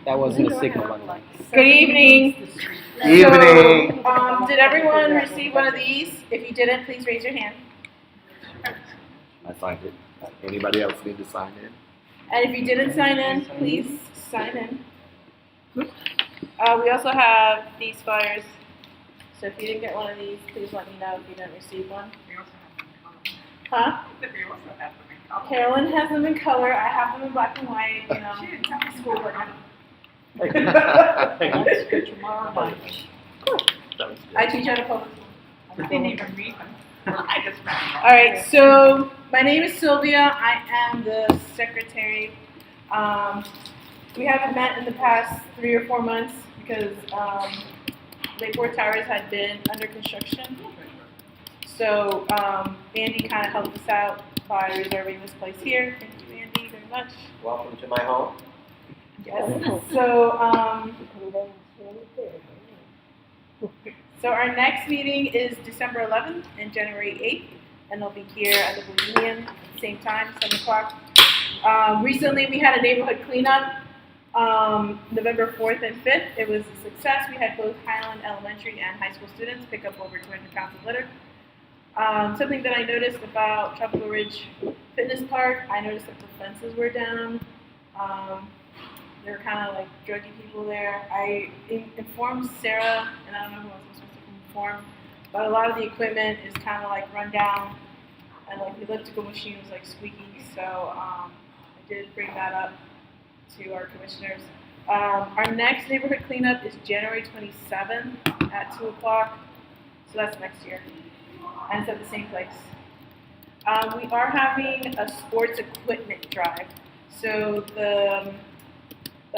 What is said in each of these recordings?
That wasn't a signal, by the way. Good evening. Evening. So, did everyone receive one of these? If you didn't, please raise your hand. I signed it. Anybody else need to sign in? And if you didn't sign in, please sign in. We also have these flyers. So if you didn't get one of these, please let me know if you didn't receive one. Huh? Carolyn has them in color. I have them in black and white. You know, she didn't tell me schoolwork. I teach at a public school. I didn't even read them. I just read them. All right, so my name is Sylvia. I am the secretary. We haven't met in the past 3 or 4 months because Lakeport Towers had been under construction. So Andy kind of helped us out by reserving this place here. Thank you, Andy, very much. Welcome to my home. Yes. So so our next meeting is December 11th and January 8th, and they'll be here at the Bohemian, same time, 7 o'clock. Recently, we had a neighborhood cleanup, November 4th and 5th. It was a success. We had both Highland Elementary and high school students pick up over 200 pounds of litter. Something that I noticed about Tropical Ridge Fitness Park, I noticed that the fences were down. There were kind of like druggy people there. I informed Sarah, and I don't know who else was supposed to inform, but a lot of the equipment is kind of like run down, and like the elliptical machine was like squeaky. So I did bring that up to our commissioners. Our next neighborhood cleanup is January 27th at 2 o'clock. So that's next year. And it's at the same place. We are having a sports equipment drive. So the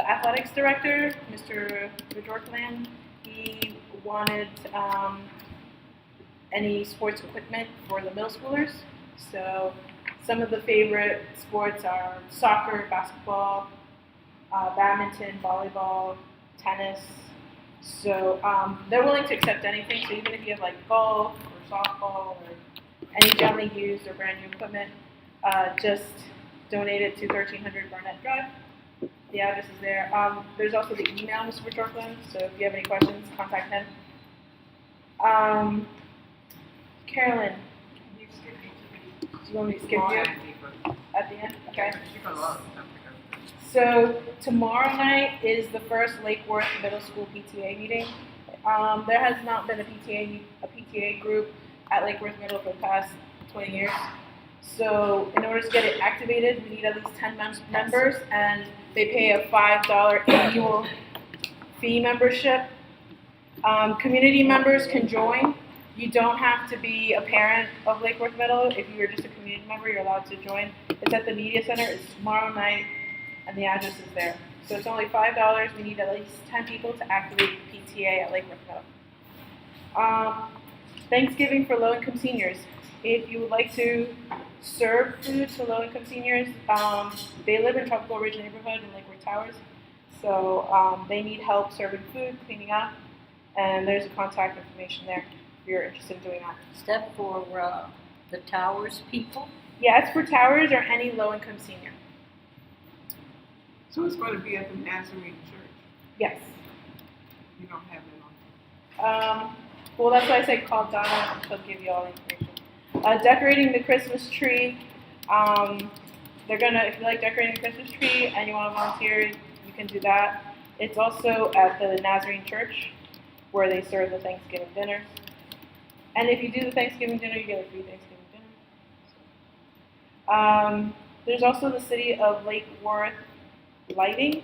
athletics director, Mr. Bajorkland, he wanted any sports equipment for the middle schoolers. So some of the favorite sports are soccer, basketball, badminton, volleyball, tennis. So they're willing to accept anything. So even if you have like golf or softball or any gently used or brand new equipment, just donate it to 1300 Barnett Drive. The address is there. There's also the email, Mr. Bajorkland. So if you have any questions, contact him. Carolyn, do you want me to skip you at the end? Okay. So tomorrow night is the first Lake Worth Middle School PTA meeting. There has not been a PTA group at Lake Worth Middle for the past 20 years. So in order to get it activated, we need at least 10 members, and they pay a $5 annual fee membership. Community members can join. You don't have to be a parent of Lake Worth Middle. If you're just a community member, you're allowed to join. It's at the media center. It's tomorrow night, and the address is there. So it's only $5. We need at least 10 people to activate PTA at Lake Worth Middle. Thanksgiving for low-income seniors. If you would like to serve food to low-income seniors, they live in Tropical Ridge neighborhood in Lake Worth Towers. So they need help serving food, cleaning up, and there's a contact information there if you're interested in doing that. Step for the Towers people? Yeah, it's for Towers or any low-income senior. So it's going to be at the Nazarene Church. Yes. You don't have it on. Well, that's why I said call Donna, and she'll give you all the information. Decorating the Christmas tree. They're gonna, if you like decorating the Christmas tree and you want to volunteer, you can do that. It's also at the Nazarene Church where they serve the Thanksgiving dinners. And if you do the Thanksgiving dinner, you get a free Thanksgiving dinner. There's also the City of Lake Worth lighting.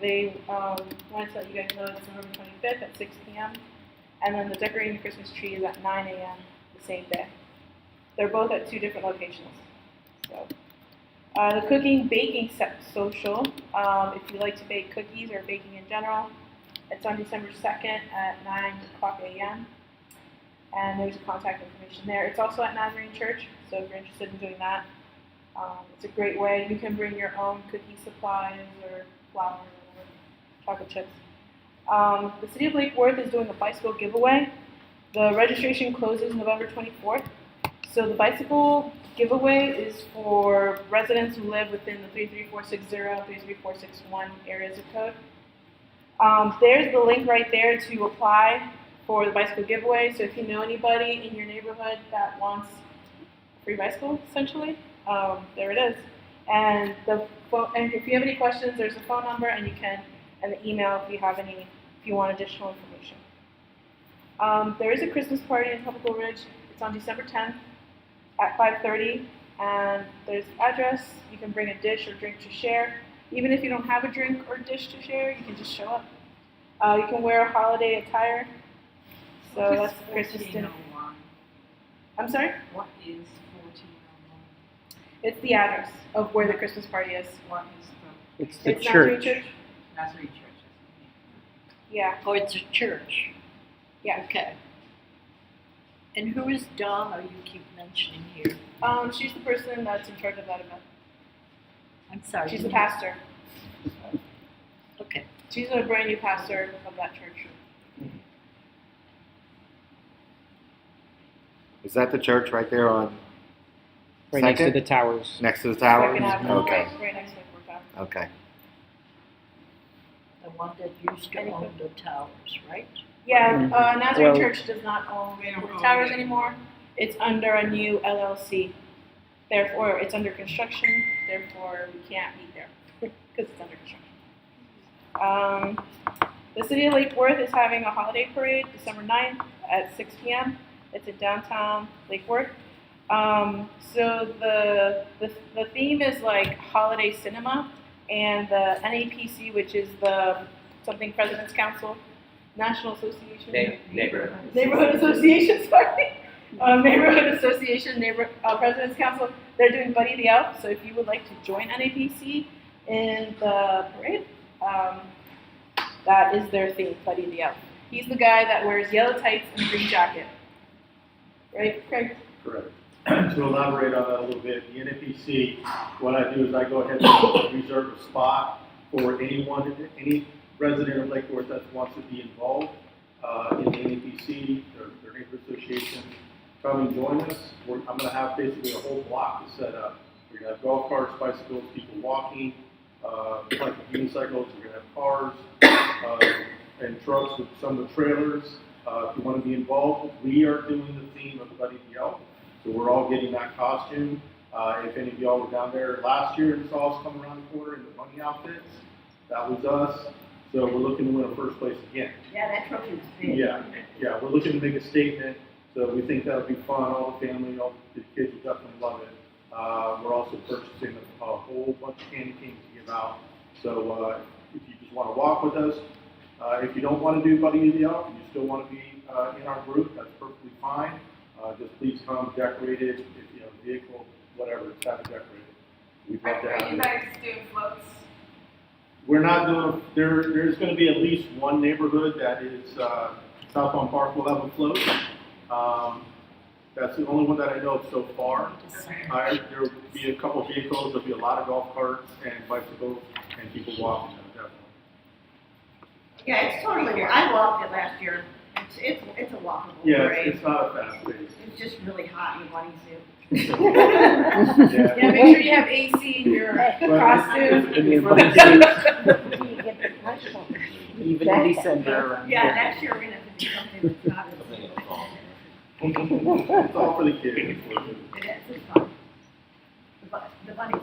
They wanted to let you guys know it's November 25th at 6 p.m. And then the decorating the Christmas tree is at 9 a.m. the same day. They're both at 2 different locations. So, the cooking baking social. If you like to bake cookies or baking in general, it's on December 2nd at 9 o'clock a.m. And there's contact information there. It's also at Nazarene Church, so if you're interested in doing that, it's a great way. You can bring your own cookie supplies or flour or chocolate chips. The City of Lake Worth is doing a bicycle giveaway. The registration closes November 24th. So the bicycle giveaway is for residents who live within the 33460, 33461 area zip code. There's the link right there to apply for the bicycle giveaway. So if you know anybody in your neighborhood that wants a free bicycle, essentially, there it is. And and if you have any questions, there's a phone number, and the email if you want additional information. There is a Christmas party in Tropical Ridge. It's on December 10th at 5:30, and there's the address. You can bring a dish or drink to share. Even if you don't have a drink or dish to share, you can just show up. You can wear holiday attire. So that's Christmas dinner. I'm sorry? What is 1401? It's the address of where the Christmas party is. What is It's the It's Nazarene church. Church. Nazarene Church? Yeah. Oh, it's a church. Yeah. Okay. And who is Donna you keep mentioning here? She's the person that's in charge of that event. I'm sorry. She's the pastor. Okay. She's a brand new pastor of that church. Is that the church right there on Right next to Second? the towers. next to the towers? Second Avenue, Okay. right next to the courthouse. Okay. The one that used to own the towers, right? Yeah, Nazarene Well- Church does not own They don't the own towers it. anymore. It's under a new LLC. Therefore, it's under construction. Therefore, we can't meet there because it's under construction. The city of Lake Worth is having a holiday parade December 9th at 6 p.m. It's in downtown Lake Worth. So the theme is like holiday cinema, and the NAPC, which is the something President's Council, National Association, Neighborhood Association, sorry, Neighborhood Association, President's Council. They're doing Buddy the Elf. So if you would like to join NAPC in the parade, that is their theme, Buddy the Elf. He's the guy that wears yellow tights and a green jacket. Right, Craig? Correct. To elaborate on that a little bit, the NFPC, what I do is I go ahead and reserve a spot for any resident of Lake Worth that wants to be involved in the NFPC, their neighborhood association. Come and join us. I'm going to have basically a whole block to set up. We're going to have golf carts, bicycles, people walking, like unicycles. We're going to have cars and trucks with some of the trailers. If you want to be involved, we are doing the theme of Buddy the Elf. So we're all getting that costume. If any of y'all were down there last year and saw us come around the corner in the bunny outfits, that was us. So we're looking to win a first place again. Yeah, that trophy was big. Yeah, we're looking to make a statement. So we think that'll be fun. All the family, all the kids will definitely love it. We're also purchasing a whole bunch of candy canes to give out. So if you just want to walk with us, if you don't want to do Buddy the Elf and you still want to be in our group, that's perfectly fine. Just please come decorated, if you have a vehicle, whatever, just have it decorated. We'd love to have you it. guys doing floats? We're not doing, there's going to be at least one neighborhood that is South on Park will have a float. That's the only one that I know of so far. There will be a couple vehicles, there'll be a lot of golf carts and bicycles and people walking, definitely. Yeah, it's totally here. I walked it last year. It's a walkable Yeah, parade. it's not a fast pace. It's just really hot in one suit. Yeah. Yeah, make sure you have AC in your costume. In your But- Even in December. Yeah, next year we're gonna have to do something that's not as It's all for the kids. It is, it's fun. The bunnies are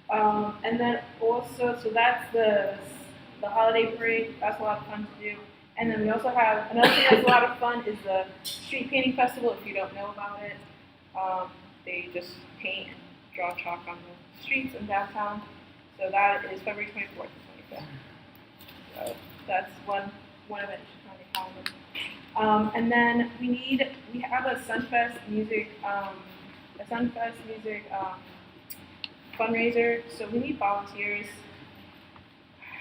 fun. And then also, so that's the holiday parade. That's a lot of fun to do. And then we also have another thing that's a lot of fun is the street painting festival. If you don't know about it, they just paint and draw chalk on the streets in downtown. So that is February 24th and 25th. So that's one event you should find in calendar. And then we have a Sunfest music fundraiser. So we need volunteers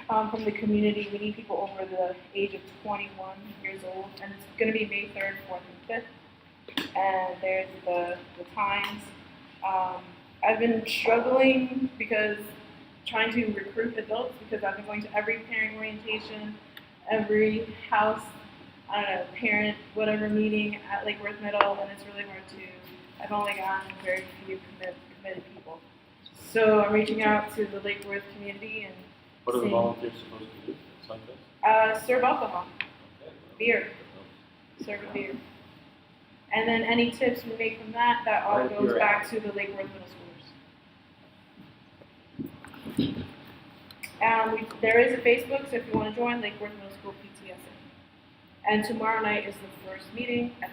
from the community. We need people over the age of 21 years old, and it's going to be May 3rd, 4th, and 5th. And there's the times. I've been struggling because trying to recruit adults because I've been going to every parent orientation, every house, I don't know, parent, whatever meeting at Lake Worth Middle, and it's really hard to, I've only gotten very few committed people. So I'm reaching out to the Lake Worth community and What are the Same. volunteers supposed to do at Sunfest? Serve alcohol, beer, serve a beer. And then any tips we make from that, that all Right, goes you're back to the Lake Worth Middle Schoolers. There is a Facebook, so if you want to join, Lake Worth Middle School PTSA. And tomorrow night is the first meeting at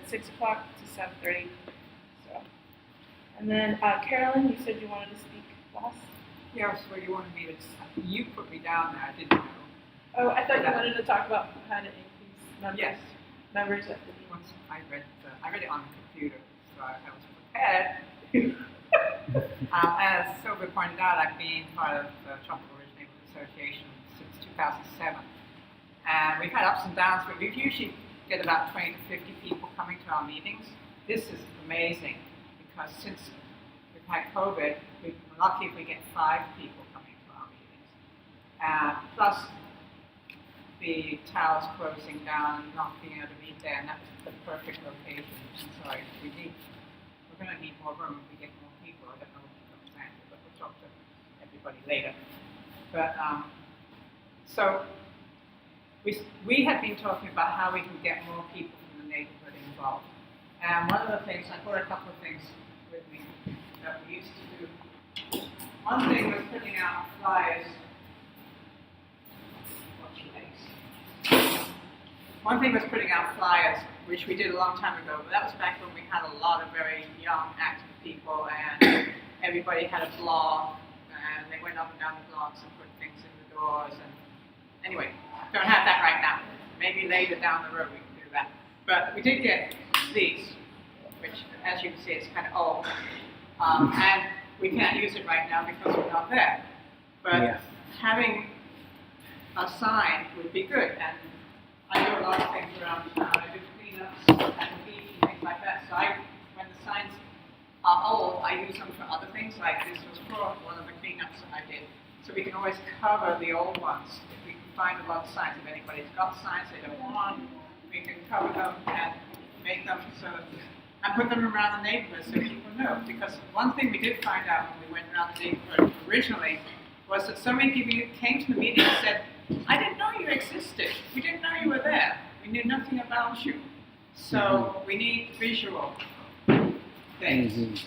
6 o'clock to 7:30. So, and then Carolyn, you said you wanted to speak last. Yeah, so you wanted me to, you put me down there, I didn't know. Oh, I thought you wanted to talk about how to increase Yes, members of the meeting. once I read it on the computer, so I was prepared. As Sylvia pointed out, I've been part of the Tropical Ridge Neighborhood Association since 2007. And we've had ups and downs, but we usually get about 20 to 50 people coming to our meetings. This is amazing, because since we've had COVID, we're lucky if we get 5 people coming to our meetings. Plus, the tower's closing down and not being able to meet there, and that's the perfect location. So we're going to need more room if we get more people. I don't know what you're going to say, but we'll talk to everybody later. But so we have been talking about how we can get more people from the neighborhood involved. And one of the things, I brought a couple of things with me that we used to do. One thing was putting out flyers. One thing was putting out flyers, which we did a long time ago, but that was back when we had a lot of very young, active people, and everybody had a blog, and they went up and down the blogs and put things in the doors, and anyway, don't have that right now. Maybe later down the road we can do that. But we did get these, which, as you can see, is kind of old, and we can't use it right now because we're not there. But having a sign would be good, and I do a lot of things around town. I do cleanups at the beach and things like that. So when the signs are old, I use them for other things. Like this was for one of the cleanups that I did. So we can always cover the old ones. If we can find a lot of signs, if anybody's got signs they don't want, we can cover them and make them and put them around the neighborhood so people know. Because one thing we did find out when we went around the neighborhood originally was that so many people came to the meeting and said, I didn't know you existed. We didn't know you were there. We knew nothing about you. So we need visual things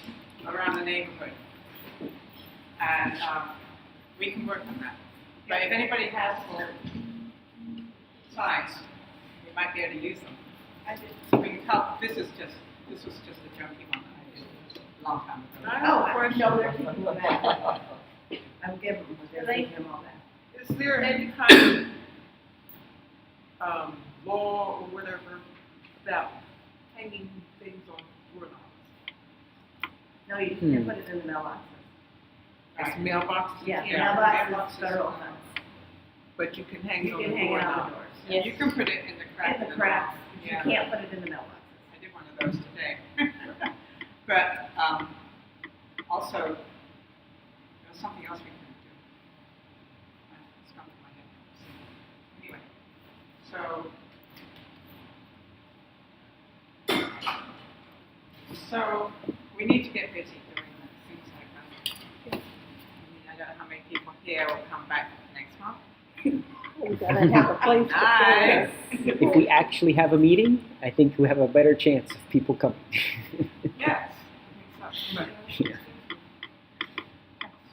around the neighborhood. And we can work on that. But if anybody has old signs, we might be able to use them. I did. So we can help. This was just a junky one that I did a long time ago. Oh, of course, no, there's people with that. I'm giving them all that. Is there any kind of law or whatever about hanging things on doorknobs? No, you can't put it in the mailboxes. As mailboxes? Yeah, mailboxes is federal offense. But you can hang it You on can the hang it on doorknob. the doors. Yes. You can put it in the crack In the cracks, you Yeah. can't put it in the mailboxes. I did one of those today. But also, there's something else we can do. It's come to my head. Anyway, so we need to get busy doing things like that. I mean, I don't know how many people here will come back next month. We gotta have a place to Nice. If we actually have a meeting, I think we have a better chance of people coming. Yes, I think so. But Yeah.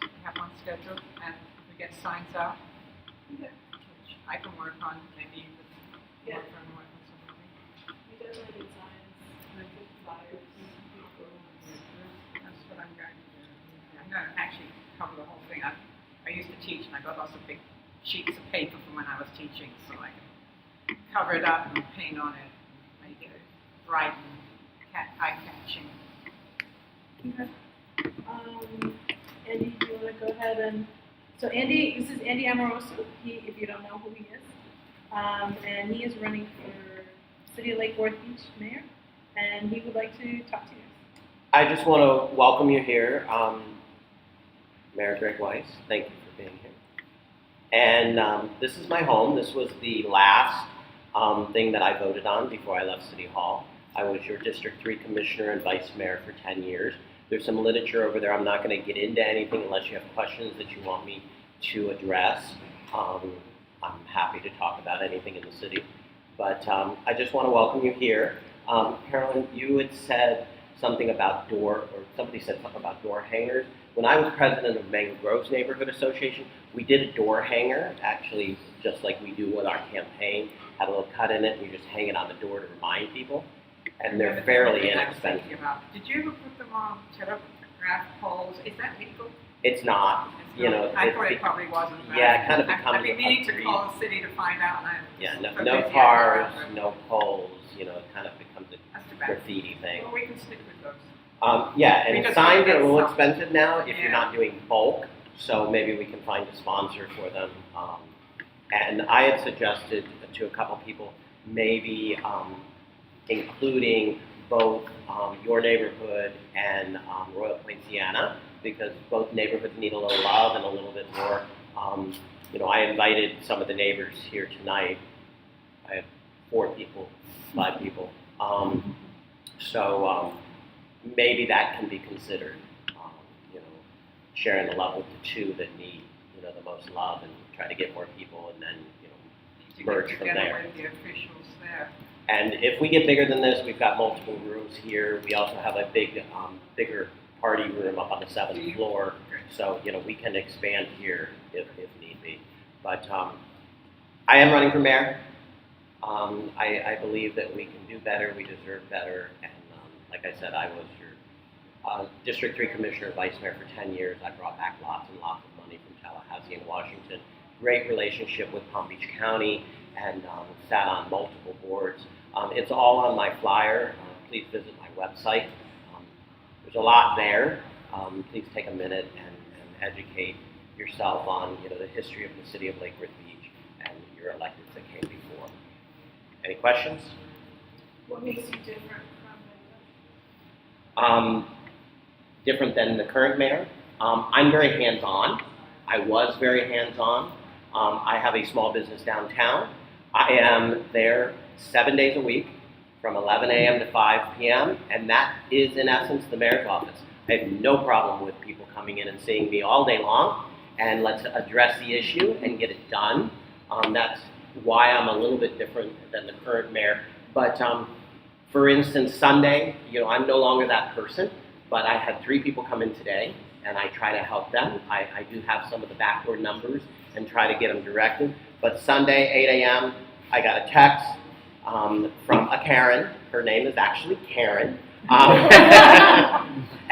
we have one scheduled, and if we get signs out, which I can work on, maybe you could work on something. We definitely did signs, and I did flyers. That's what I'm going to do. I'm going to actually cover the whole thing. I used to teach, and I got lots of big sheets of paper from when I was teaching, so I can cover it up and paint on it, and make it bright and eye-catching. Andy, do you want to go ahead and, so Andy, this is Andy Amoroso, if you don't know who he is. And he is running for City of Lake Worth Beach Mayor, and he would like to talk to you. I just want to welcome you here, Mayor Greg Weiss. Thank you for being here. And this is my home. This was the last thing that I voted on before I left City Hall. I was your District 3 Commissioner and Vice Mayor for 10 years. There's some literature over there. I'm not going to get into anything unless you have questions that you want me to address. I'm happy to talk about anything in the city, but I just want to welcome you here. Carolyn, you had said something about somebody said something about door hangers. When I was president of Mango Grove's Neighborhood Association, we did a door hanger, actually just like we do with our campaign, had a little cut in it, and you just hang it on the door to remind people, and they're fairly inexpensive. Did you ever put them on telegraph poles? Is that legal? It's not, you know. I thought it probably wasn't. But Yeah, it kind of becomes I've been meaning to a call the city to find out. And no cars, no poles, you know, it kind of becomes a That's too bad. graffiti thing. Well, we can stick with those. Yeah, and Because signs we are a get little some. expensive now if you're Yeah. not doing bulk, so maybe we can find a sponsor for them. And I had suggested to a couple people, maybe including both your neighborhood and Royal Point Sienna, because both neighborhoods need a little love and a little bit more. You know, I invited some of the neighbors here tonight. I have 5 people. So maybe that can be considered, you know, sharing the love with the 2 that need, you know, the most love, and try to get more people, and then, you know, merge from together there. with the officials there. And if we get bigger than this, we've got multiple rooms here. We also have a bigger party room up on the 7th floor. So, you know, we can expand here if need be. But I am running for mayor. I believe that we can do better, we deserve better, and like I said, I was your District 3 Commissioner, Vice Mayor for 10 years. I brought back lots and lots of money from Tallahassee and Washington. Great relationship with Palm Beach County, and sat on multiple boards. It's all on my flyer. Please visit my website. There's a lot there. Please take a minute and educate yourself on, you know, the history of the city of Lake Worth Beach and your electeds that came before. Any questions? What makes you different from Different than the current mayor. I'm very hands-on. I was very hands-on. I have a small business downtown. I am there 7 days a week from 11 a.m. to 5 p.m. and that is in essence the mayor's office. I have no problem with people coming in and seeing me all day long, and let's address the issue and get it done. That's why I'm a little bit different than the current mayor. But for instance, Sunday, you know, I'm no longer that person, but I had 3 people come in today, and I try to help them. I do have some of the backward numbers and try to get them directed. But Sunday, 8 a.m., I got a text from a Karen. Her name is actually Karen.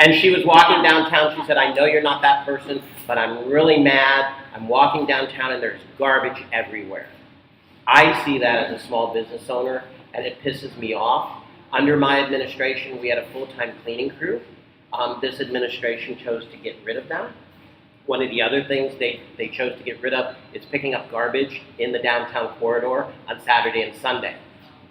And she was walking downtown. She said, I know you're not that person, but I'm really mad. I'm walking downtown and there's garbage everywhere. I see that as a small business owner, and it pisses me off. Under my administration, we had a full-time cleaning crew. This administration chose to get rid of them. One of the other things they chose to get rid of is picking up garbage in the downtown corridor on Saturday and Sunday.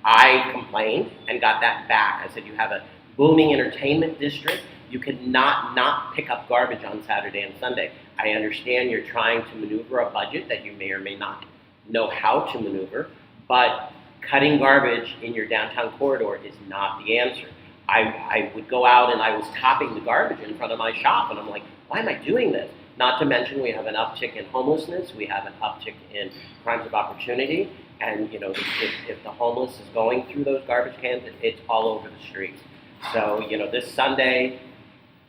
I complained and got that back. I said, you have a booming entertainment district. You cannot not pick up garbage on Saturday and Sunday. I understand you're trying to maneuver a budget that you may or may not know how to maneuver, but cutting garbage in your downtown corridor is not the answer. I would go out and I was topping the garbage in front of my shop, and I'm like, why am I doing this? Not to mention we have an uptick in homelessness, we have an uptick in crimes of opportunity, and you know, if the homeless is going through those garbage cans, it's all over the streets. So, you know, this Sunday,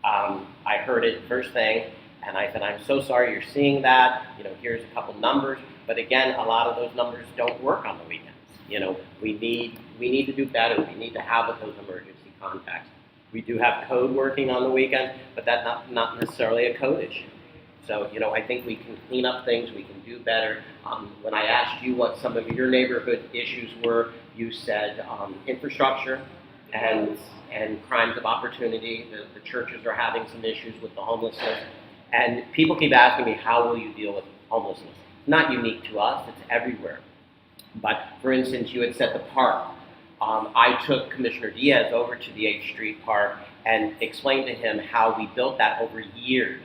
I heard it first thing, and I said, I'm so sorry you're seeing that, you know, here's a couple numbers, but again, a lot of those numbers don't work on the weekends. You know, we need to do better, we need to have those emergency contacts. We do have code working on the weekend, but that's not necessarily a code issue. So, you know, I think we can clean up things, we can do better. When I asked you what some of your neighborhood issues were, you said infrastructure and crimes of opportunity. The churches are having some issues with the homelessness. And people keep asking me, how will you deal with homelessness? It's not unique to us, it's everywhere. But for instance, you had said the park. I took Commissioner Diaz over to the 8th Street Park and explained to him how we built that over years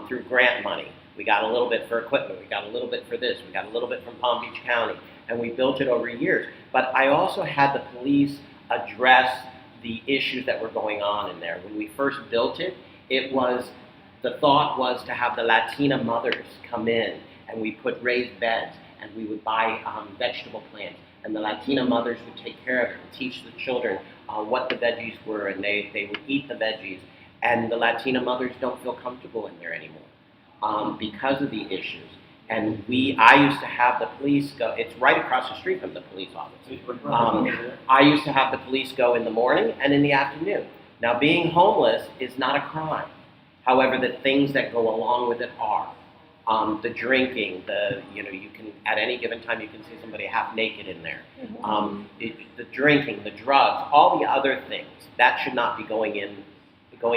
through grant money. We got a little bit for equipment, we got a little bit for this, we got a little bit from Palm Beach County, and we built it over years. But I also had the police address the issues that were going on in there. When we first built it, it was the thought was to have the Latina mothers come in, and we put raised beds, and we would buy vegetable plants, and the Latina mothers would take care of it and teach the children what the veggies were, and they would eat the veggies. And the Latina mothers don't feel comfortable in there anymore because of the issues. And I used to have the police go, it's right across the street from the police office. I used to have the police go in the morning and in the afternoon. Now, being homeless is not a crime. However, the things that go along with it are. The drinking, you can, at any given time, you can see somebody half naked in there. The drinking, the drugs, all the other things, that should not be going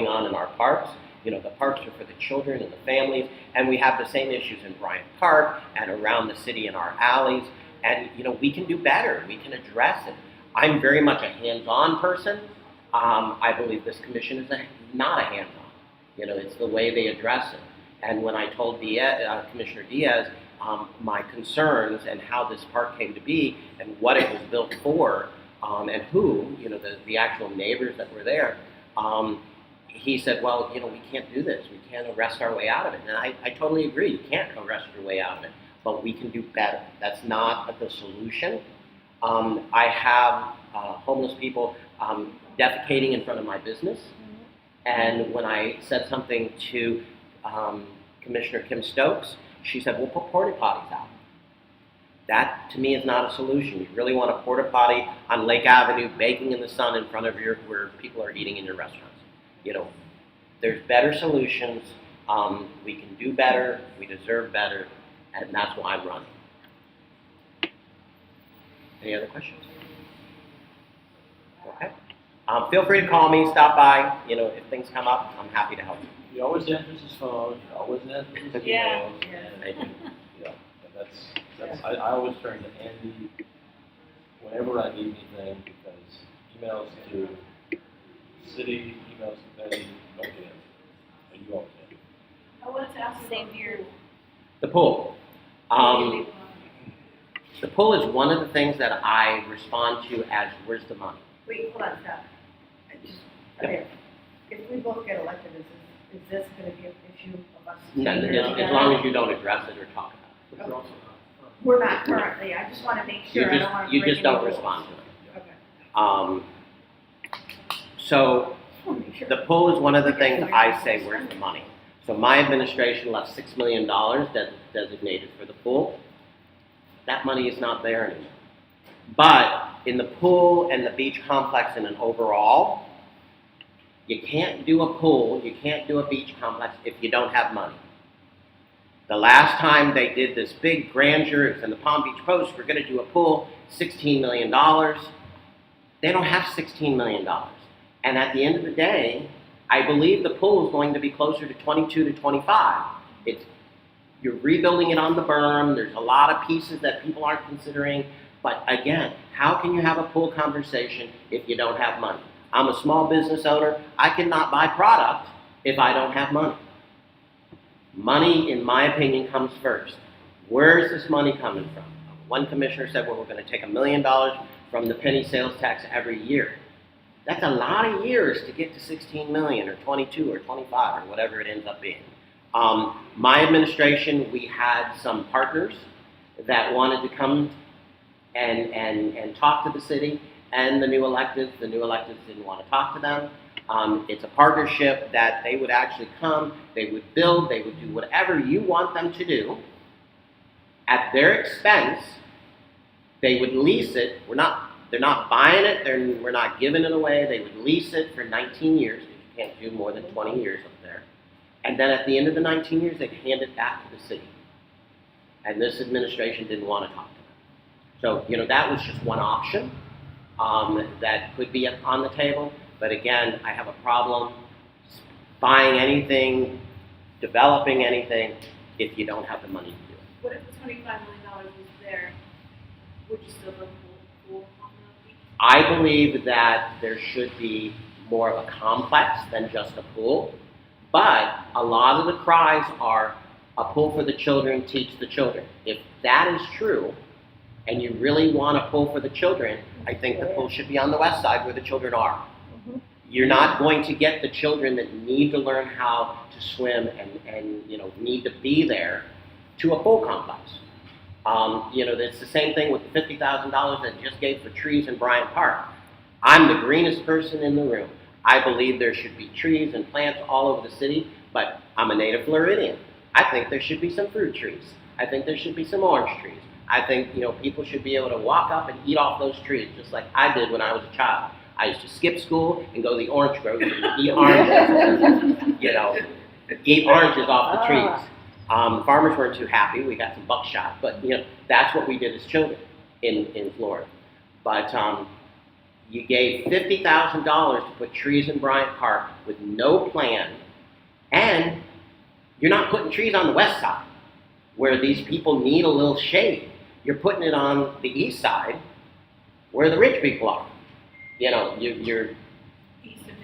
on in our parks. The parks are for the children and the families, and we have the same issues in Bryant Park and around the city in our alleys, and, we can do better. We can address it. I'm very much a hands-on person. I believe this commission is not a hands-on. It's the way they address it. And when I told Commissioner Diaz my concerns and how this park came to be and what it was built for, and who, the actual neighbors that were there, he said, well, we can't do this. We can't arrest our way out of it. And I totally agree. You can't arrest your way out of it. But we can do better. That's not the solution. I have homeless people defecating in front of my business. And when I said something to Commissioner Kim Stokes, she said, we'll put porta potties out. That, to me, is not a solution. You really want a porta potty on Lake Avenue, baking in the sun in front of where people are eating in your restaurants. There's better solutions. We can do better. We deserve better. And that's why I'm running. Any other questions? Okay. Feel free to call me, stop by. If things come up, I'm happy to help you. He always answers his phone, he always answers his emails. Yeah. Thank you. And I always turn to Andy whenever I need anything, because emails to city, emails to Betty, don't get answered. And you always answer. I wanted to ask Same here. The pool. The pool is one of the things that I respond to as, where's the money? Wait, hold on, stop. Okay. If we both get elected, is this going to be an issue of us? As long as you don't address it or talk about it. We're not currently, I just want to make sure. I don't want to You break just any don't rules. respond to it. Okay. So I want to make sure. the pool is one of the things I say, where's the money? So my administration left $6 million designated for the pool. That money is not there anymore. But in the pool and the beach complex in an overall, you can't do a pool, you can't do a beach complex if you don't have money. The last time they did this big grandeur, it was in the Palm Beach Post, we're going to do a pool, $16 million. They don't have $16 million. And at the end of the day, I believe the pool is going to be closer to 22 to 25. You're rebuilding it on the berm. There's a lot of pieces that people aren't considering. But again, how can you have a pool conversation if you don't have money? I'm a small business owner. I cannot buy product if I don't have money. Money, in my opinion, comes first. Where is this money coming from? One commissioner said, well, we're going to take $1 million from the penny sales tax every year. That's a lot of years to get to 16 million or 22 or 25 or whatever it ends up being. My administration, we had some partners that wanted to come and talk to the city and the new electeds. The new electeds didn't want to talk to them. It's a partnership that they would actually come, they would build, they would do whatever you want them to do at their expense. They would lease it. They're not buying it. We're not giving it away. They would lease it for 19 years. You can't do more than 20 years up there. And then at the end of the 19 years, they'd hand it back to the city. And this administration didn't want to talk to them. So, that was just one option that could be on the table. But again, I have a problem buying anything, developing anything, if you don't have the money to do it. What if the $25 million was there? Would you still build a pool on the beach? I believe that there should be more of a complex than just a pool. But a lot of the cries are a pool for the children, teach the children. If that is true, and you really want a pool for the children, I think the pool should be on the west side where the children are. You're not going to get the children that need to learn how to swim and need to be there to a pool complex. It's the same thing with the $50,000 that just gave for trees in Bryant Park. I'm the greenest person in the room. I believe there should be trees and plants all over the city, but I'm a native Floridian. I think there should be some fruit trees. I think there should be some orange trees. I think, people should be able to walk up and eat off those trees, just like I did when I was a child. I used to skip school and go to the orange grove and eat oranges, eat oranges off the trees. Farmers weren't too happy. We got some buckshot, but that's what we did as children in Florida. But you gave $50,000 to put trees in Bryant Park with no plan, and you're not putting trees on the west side where these people need a little shade. You're putting it on the east side where the rich people are. You're East of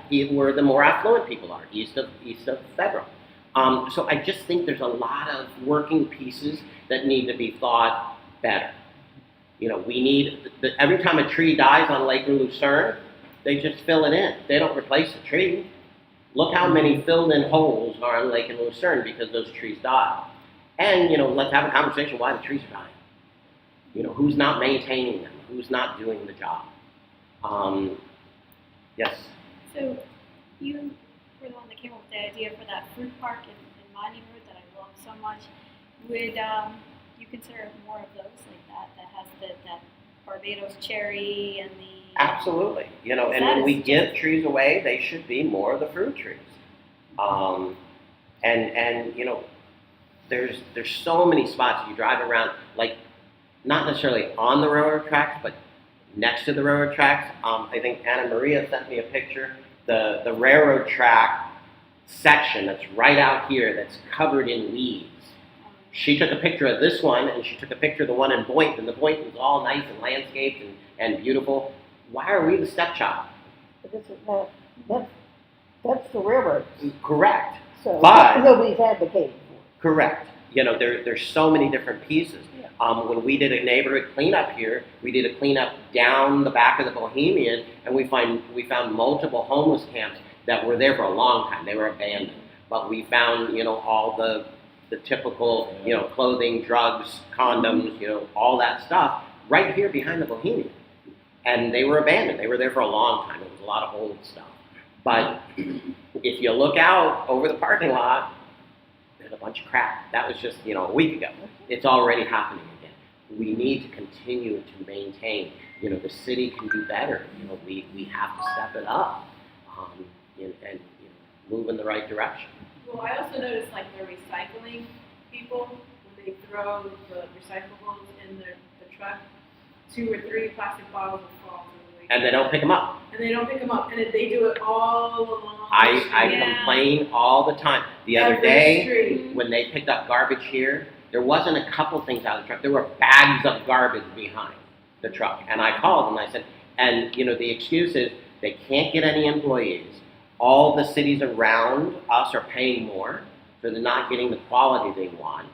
Dixie. where the more affluent people are, east of Federal. So I just think there's a lot of working pieces that need to be thought better. We need, every time a tree dies on Lake Lucerne, they just fill it in. They don't replace the tree. Look how many filled in holes are on Lake Lucerne because those trees died. And, let's have a conversation why the trees are dying. Who's not maintaining them? Who's not doing the job? Yes? So you were the one that came up with the idea for that fruit park in my neighborhood that I love so much. Would you consider more of those like that has that Barbados cherry and the... Absolutely. And when we give trees away, they should be more of the fruit trees. There's so many spots you drive around, like not necessarily on the railroad tracks, but next to the railroad tracks. I think Anna Maria sent me a picture. The railroad track section that's right out here that's covered in weeds. She took a picture of this one, and she took a picture of the one in Boynton, and the Boynton's all nice and landscaped and beautiful. Why are we the stepchild? Because that's the railroad. Correct. So But- nobody's advocating for it. Correct. There's so many different pieces. When we did a neighborhood cleanup here, we did a cleanup down the back of the Bohemian, and we found multiple homeless camps that were there for a long time. They were abandoned. But we found, all the typical, clothing, drugs, condoms, all that stuff right here behind the Bohemian. And they were abandoned. They were there for a long time. It was a lot of old stuff. But if you look out over the parking lot, there's a bunch of crap. That was just, a week ago. It's already happening again. We need to continue to maintain. The city can do better. We have to step it up and move in the right direction. Well, I also noticed like the recycling people, when they throw the recyclables in the truck, 2 or 3 plastic bottles will fall to the way. And they don't pick them up. And they don't pick them up, and they do it all along. I Yeah. complain all the time. The other Every day, street. when they picked up garbage here, there wasn't a couple things out of the truck. There were bags of garbage behind the truck. And I called and I said, and the excuse is they can't get any employees. All the cities around us are paying more, so they're not getting the quality they want.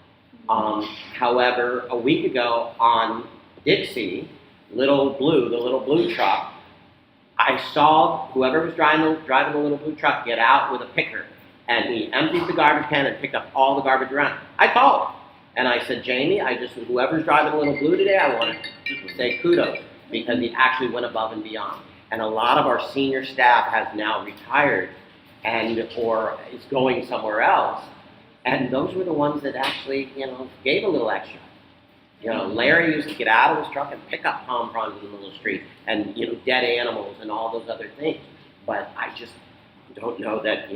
However, a week ago on Dixie, the little blue truck, I saw whoever was driving the little blue truck get out with a picker, and he emptied the garbage can and picked up all the garbage around. I called, and I said, Jamie, whoever's driving the little blue today, I want to say kudos, because he actually went above and beyond. And a lot of our senior staff has now retired or is going somewhere else, and those were the ones that actually, gave a little extra. Larry used to get out of his truck and pick up palm fronds in the middle of the street and, dead animals and all those other things. But I just don't know that,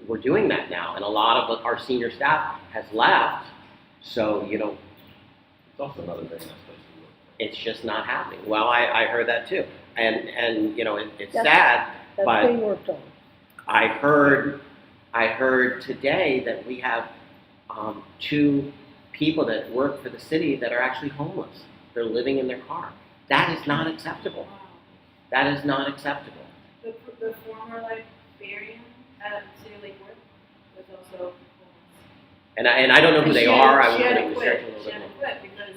we're doing that now. And a lot of our senior staff has left. So, It's also another very nice place to work. it's just not happening. Well, I heard that too. And it's That's- sad, That's but being worked on. I heard today that we have 2 people that work for the city that are actually homeless. They're living in their car. That is not acceptable. Wow. That is not acceptable. The former librarian at City Lake Worth was also homeless. And I don't know who they are. I was She had going to to research a quit. little She bit had to more. quit because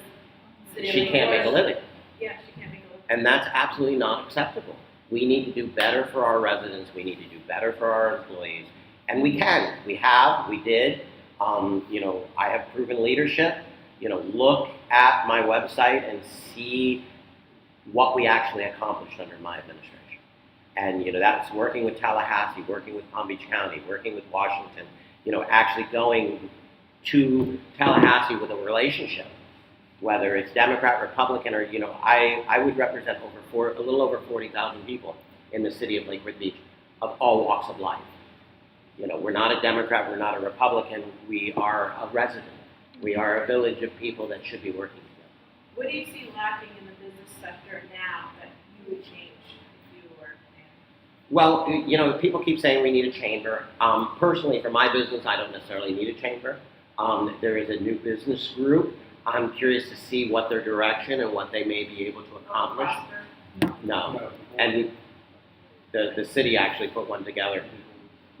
City She Lake can't make a Worth- living. Yeah, she can't make a living. And that's absolutely not acceptable. We need to do better for our residents. We need to do better for our employees. And we can. We have. We did. I have proven leadership. Look at my website and see what we actually accomplished under my administration. And, that's working with Tallahassee, working with Palm Beach County, working with Washington, actually going to Tallahassee with a relationship, whether it's Democrat, Republican, or, I would represent a little over 40,000 people in the city of Lake Worth Beach of all walks of life. We're not a Democrat, we're not a Republican, we are a resident. We are a village of people that should be working together. What do you see lacking in the business sector now that you would change if you were mayor? Well, people keep saying we need a chamber. Personally, for my business, I don't necessarily need a chamber. There is a new business group. I'm curious to see what their direction and what they may be able to accomplish. No. And the city actually put one together.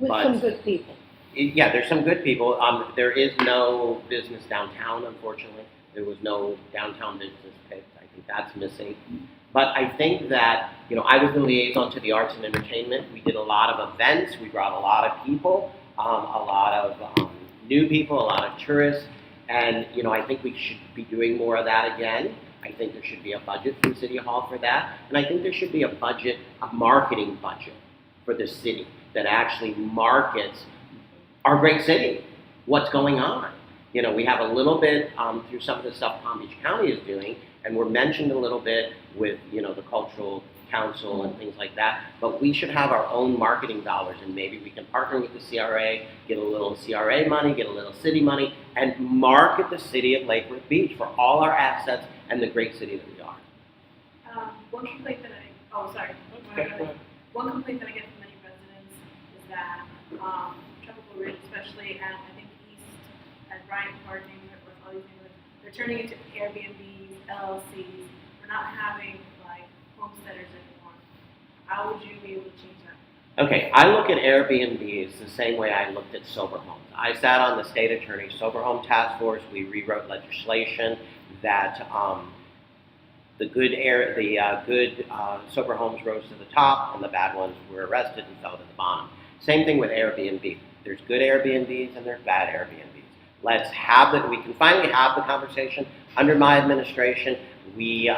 With some good people. Yeah, there's some good people. There is no business downtown, unfortunately. There was no downtown business picked. I think that's missing. But I think that, I was the liaison to the arts and entertainment. We did a lot of events. We brought a lot of people, a lot of new people, a lot of tourists. And, I think we should be doing more of that again. I think there should be a budget from City Hall for that. And I think there should be a marketing budget for the city that actually markets our great city, what's going on. We have a little bit through some of the stuff Palm Beach County is doing, and we're mentioned a little bit with, the cultural council and things like that, but we should have our own marketing dollars, and maybe we can partner with the CRA, get a little CRA money, get a little city money, and market the city of Lake Worth Beach for all our assets and the great city that we are. One complaint that One complaint that I get from many residents is that Tropical Ridge, especially, and I think East at Bryant Park neighborhood, with all these neighborhoods, they're turning into Airbnbs, LLCs. We're not having homesteaders anymore. How would you be able to change that? Okay, I look at Airbnbs the same way I looked at sober homes. I sat on the state attorney's sober home task force. We rewrote legislation that the good sober homes rose to the top, and the bad ones were arrested and fell to the bottom. Same thing with Airbnb. There's good Airbnbs and there's bad Airbnbs. We can finally have the conversation. Under my administration, we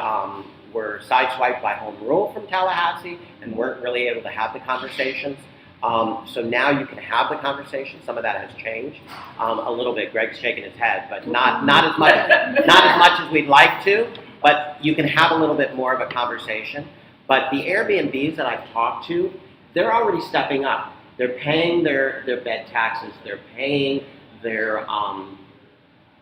were sideswiped by home rule from Tallahassee and weren't really able to have the conversations. So now you can have the conversation. Some of that has changed a little bit. Greg's shaking his head, but not as much as we'd like to. But you can have a little bit more of a conversation. But the Airbnbs that I've talked to, they're already stepping up. They're paying their bed taxes. They're paying their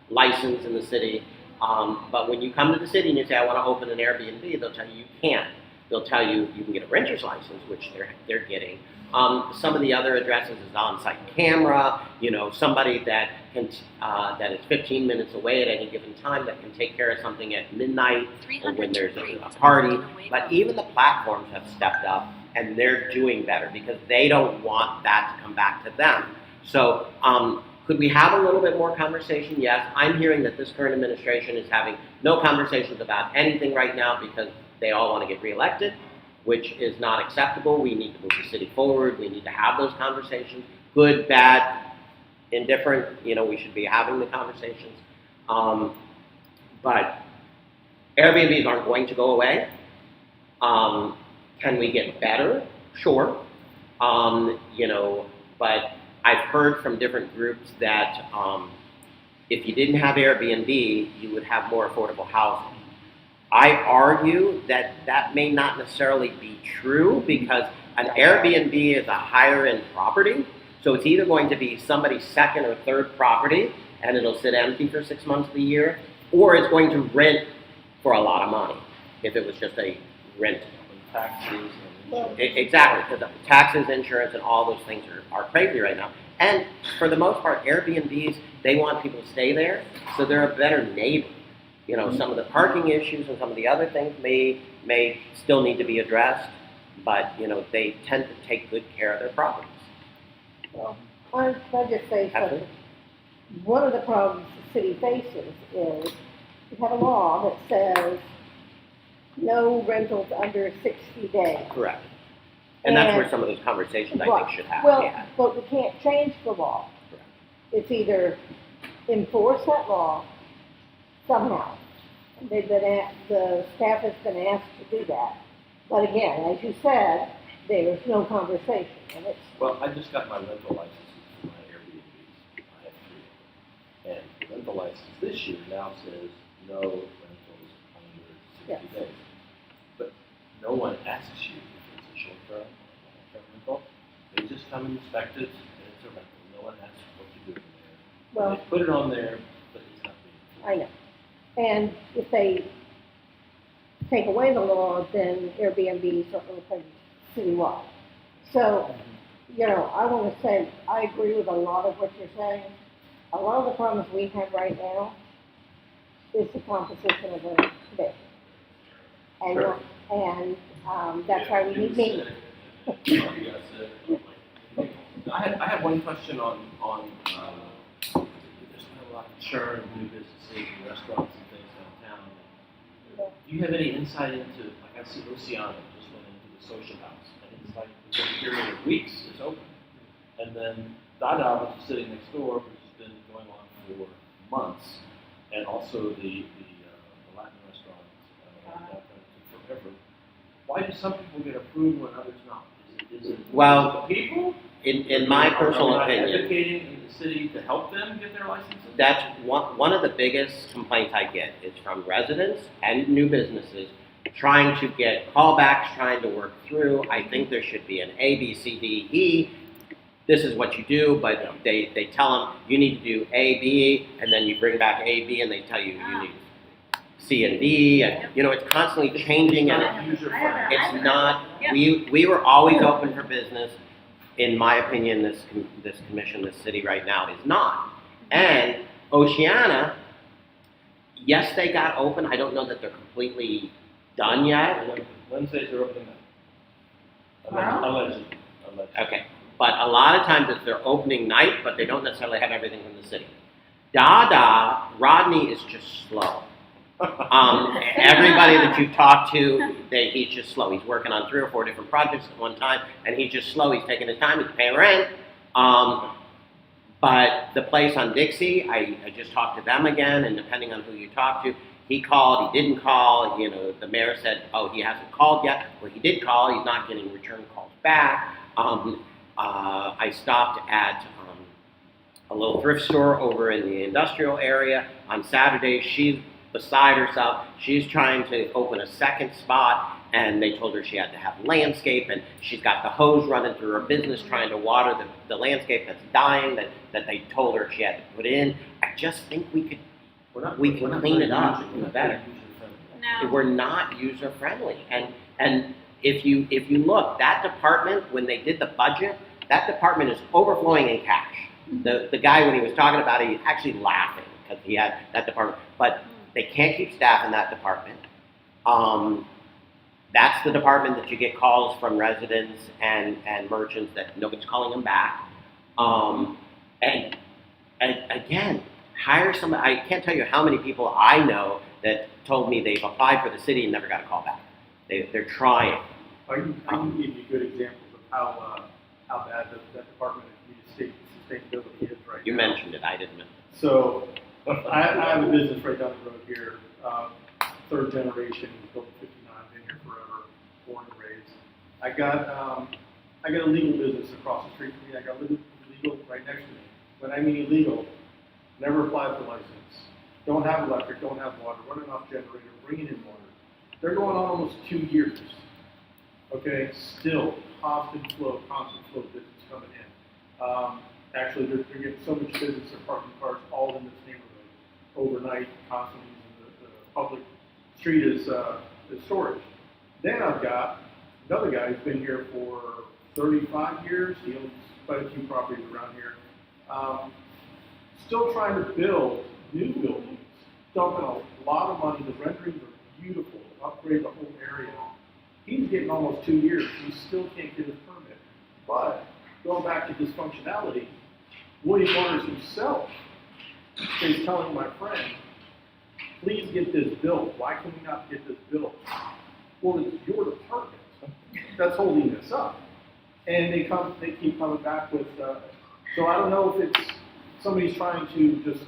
license in the city. But when you come to the city and you say, I want to open an Airbnb, they'll tell you you can't. They'll tell you you can get a renter's license, which they're getting. Some of the other addresses is on-site camera, somebody that is 15 minutes away at any given time that can take care of something at midnight or when there's a party. But even the platforms have stepped up and they're doing better because they don't want that to come back to them. So could we have a little bit more conversation? Yes. I'm hearing that this current administration is having no conversations about anything right now because they all want to get reelected, which is not acceptable. We need to move the city forward. We need to have those conversations. Good, bad, indifferent, we should be having the conversations. But Airbnbs aren't going to go away. Can we get better? Sure. But I've heard from different groups that if you didn't have Airbnb, you would have more affordable housing. I argue that that may not necessarily be true because an Airbnb is a higher end property. So it's either going to be somebody's second or third property and it'll sit empty for 6 months of the year, or it's going to rent for a lot of money if it was just a rent. Taxes. Exactly, because taxes, insurance, and all those things are crazy right now. And for the most part, Airbnbs, they want people to stay there, so they're a better neighbor. Some of the parking issues and some of the other things may still need to be addressed, but, they tend to take good care of their properties. Well, I'll just say something. One of the problems the city faces is we have a law that says no rentals under 60 days. Correct. And that's where some of those conversations I think should happen. Well, Yeah. but we can't change the law. It's either enforce that law somehow. The staff has been asked to do that. But again, as you said, there's no conversation, and it's, Well, I just got my rental licenses for my Airbnbs. I have 3 of them. And the rental license this year now says no rentals under 60 days. But no one asks you if it's a short-term or long-term rental. They just come and inspect it, and it's a rental. No one asks what you do from there. well, They put it on there, but it's not being. I know. And if they take away the law, then Airbnbs are open citywide. So, you know, I want to say, I agree with a lot of what you're saying. A lot of the problems we have right now is the composition of the commission. And, Sure. that's why we need meetings. I have one question on there's been a lot of churn of new businesses and restaurants and things downtown. Do you have any insight into, like I see Lucerne just went into the social house, and it's like within a period of weeks it's open. And then Dada, which is sitting next door, which has been going on for months, and also the Latin restaurant that took forever. Why do some people get approved when others not? Is it Well, the people? in my personal Are we not opinion, advocating in the city to help them get their licenses? that's one of the biggest complaints I get is from residents and new businesses trying to get callbacks, trying to work through. I think there should be an A, B, C, D, E. This is what you do, but they tell them you need to do A, B, and then you bring back A, B, and they tell you you need C and D, and you know it's constantly changing, and it's not. We were always open for business. In my opinion, this commission, this city right now is not. And Oceana, yes, they got open. I don't know that they're completely done yet. Wednesdays are opening up. Allegedly. Okay, but a lot of times it's their opening night, but they don't necessarily have everything from the city. Dada, Rodney is just slow. Everybody that you've talked to, he's just slow. He's working on 3 or 4 different projects at one time, and he's just slow. He's taking his time. He's paying rent. But the place on Dixie, I just talked to them again, and depending on who you talk to, he called, he didn't call. You know, the mayor said, oh, he hasn't called yet. Well, he did call. He's not getting return calls back. I stopped at a little thrift store over in the industrial area on Saturday. She's beside herself. She's trying to open a second spot, and they told her she had to have landscape, and she's got the hose running through her business trying to water the landscape that's dying that they told her she had to put in. I just think we can clean it up and do better. No. We're not user friendly, and if you look, that department, when they did the budget, that department is overflowing in cash. The guy, when he was talking about it, he's actually laughing because he had that department, but they can't keep staff in that department. That's the department that you get calls from residents and merchants that nobody's calling them back. And again, hire somebody. I can't tell you how many people I know that told me they've applied for the city and never got a call back. They're trying. I can give you good examples of how bad that Department of Sustainability is right now. You mentioned it. I didn't mention it. So I have a business right down the road here, 3rd generation, built in '59, been here forever, born and raised. I got a legal business across the street from me. I got legal right next to me. When I mean illegal, never applied for license. Don't have electric, don't have water, running off generator, bringing in water. They're going on almost 2 years. Okay, still constant flow of business coming in. Actually, they're getting so much business, they're parking cars all in this neighborhood overnight, constantly using the public street as storage. Then I've got another guy who's been here for 35 years. He owns quite a few properties around here. Still trying to build new buildings, dumping a lot of money. The renderings are beautiful, upgrade the whole area. He's getting almost 2 years. He still can't get his permit. But going back to dysfunctionality, William Waters himself is telling my friend, please get this built. Why can we not get this built? Well, it's your department that's holding this up. And they keep coming back with, so I don't know if it's, somebody's trying to just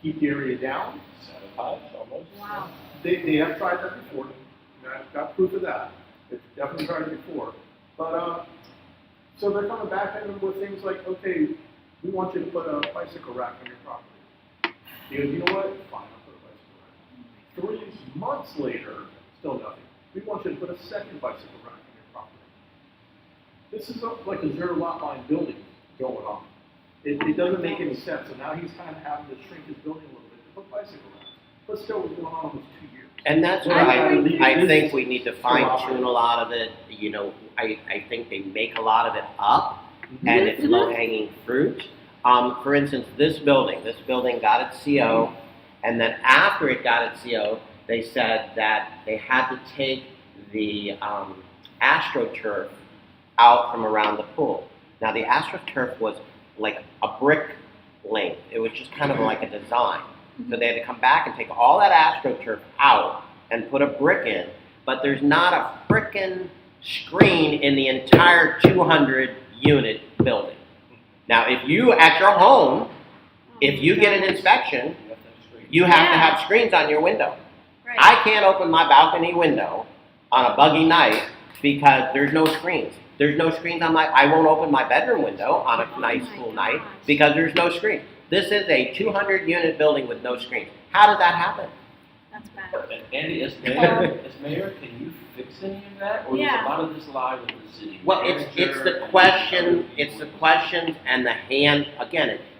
keep the area down. Sabotage, almost. Wow. They have tried that before, and I've got proof of that. They've definitely tried it before. But, so they're coming back at them with things like, okay, we want you to put a bicycle rack on your property. He goes, you know what? Fine, I'll put a bicycle rack. 3 months later, still nothing. We want you to put a second bicycle rack on your property. This is like a zero lot line building going on. It doesn't make any sense. And now he's kind of having to shrink his building a little bit to put bicycle racks. But still, it's going on almost 2 years. And that's where I think we need to fine tune a lot of it. You know, I think they make a lot of it up, and it's low hanging fruit. For instance, this building got its CO, and then after it got its CO, they said that they had to take the AstroTurf out from around the pool. Now the AstroTurf was like a brick length. It was just kind of like a design. So they had to come back and take all that AstroTurf out and put a brick in, but there's not a frickin' screen in the entire 200 unit building. Now if you, at your home, if you get an inspection, you have to have screens on your window. Right. I can't open my balcony window on a buggy night because there's no screens. There's no screens on I won't open my bedroom window on a nice cool night because there's no screen. This is a 200 unit building with no screens. How did that happen? That's bad. Andy, as mayor, can you fix any of that, or Yeah. does a lot of this lie with the city? Well, it's the questions and the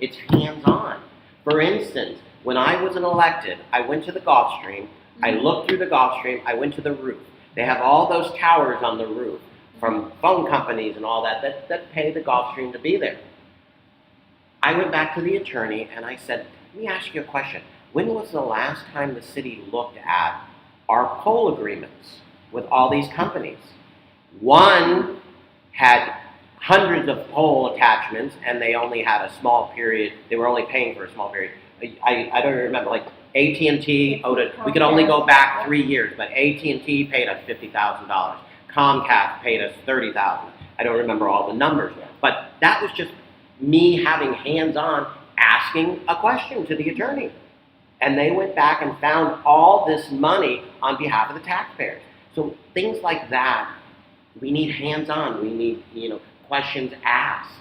it's hands-on. For instance, when I was elected, I went to the Gulfstream, I looked through the Gulfstream, I went to the roof. They have all those towers on the roof from phone companies and all that pay the Gulfstream to be there. I went back to the attorney and I said, let me ask you a question. When was the last time the city looked at our pole agreements with all these companies? One had hundreds of pole attachments and they only had a small period, they were only paying for a small period. I don't remember, like AT&T owed it, we could only go back 3 years, but AT&T paid us $50,000. Comcast paid us $30,000. I don't remember all the numbers, but that was just me having hands-on asking a question to the attorney. And they went back and found all this money on behalf of the taxpayers. So things like that, we need hands-on. We need, questions asked.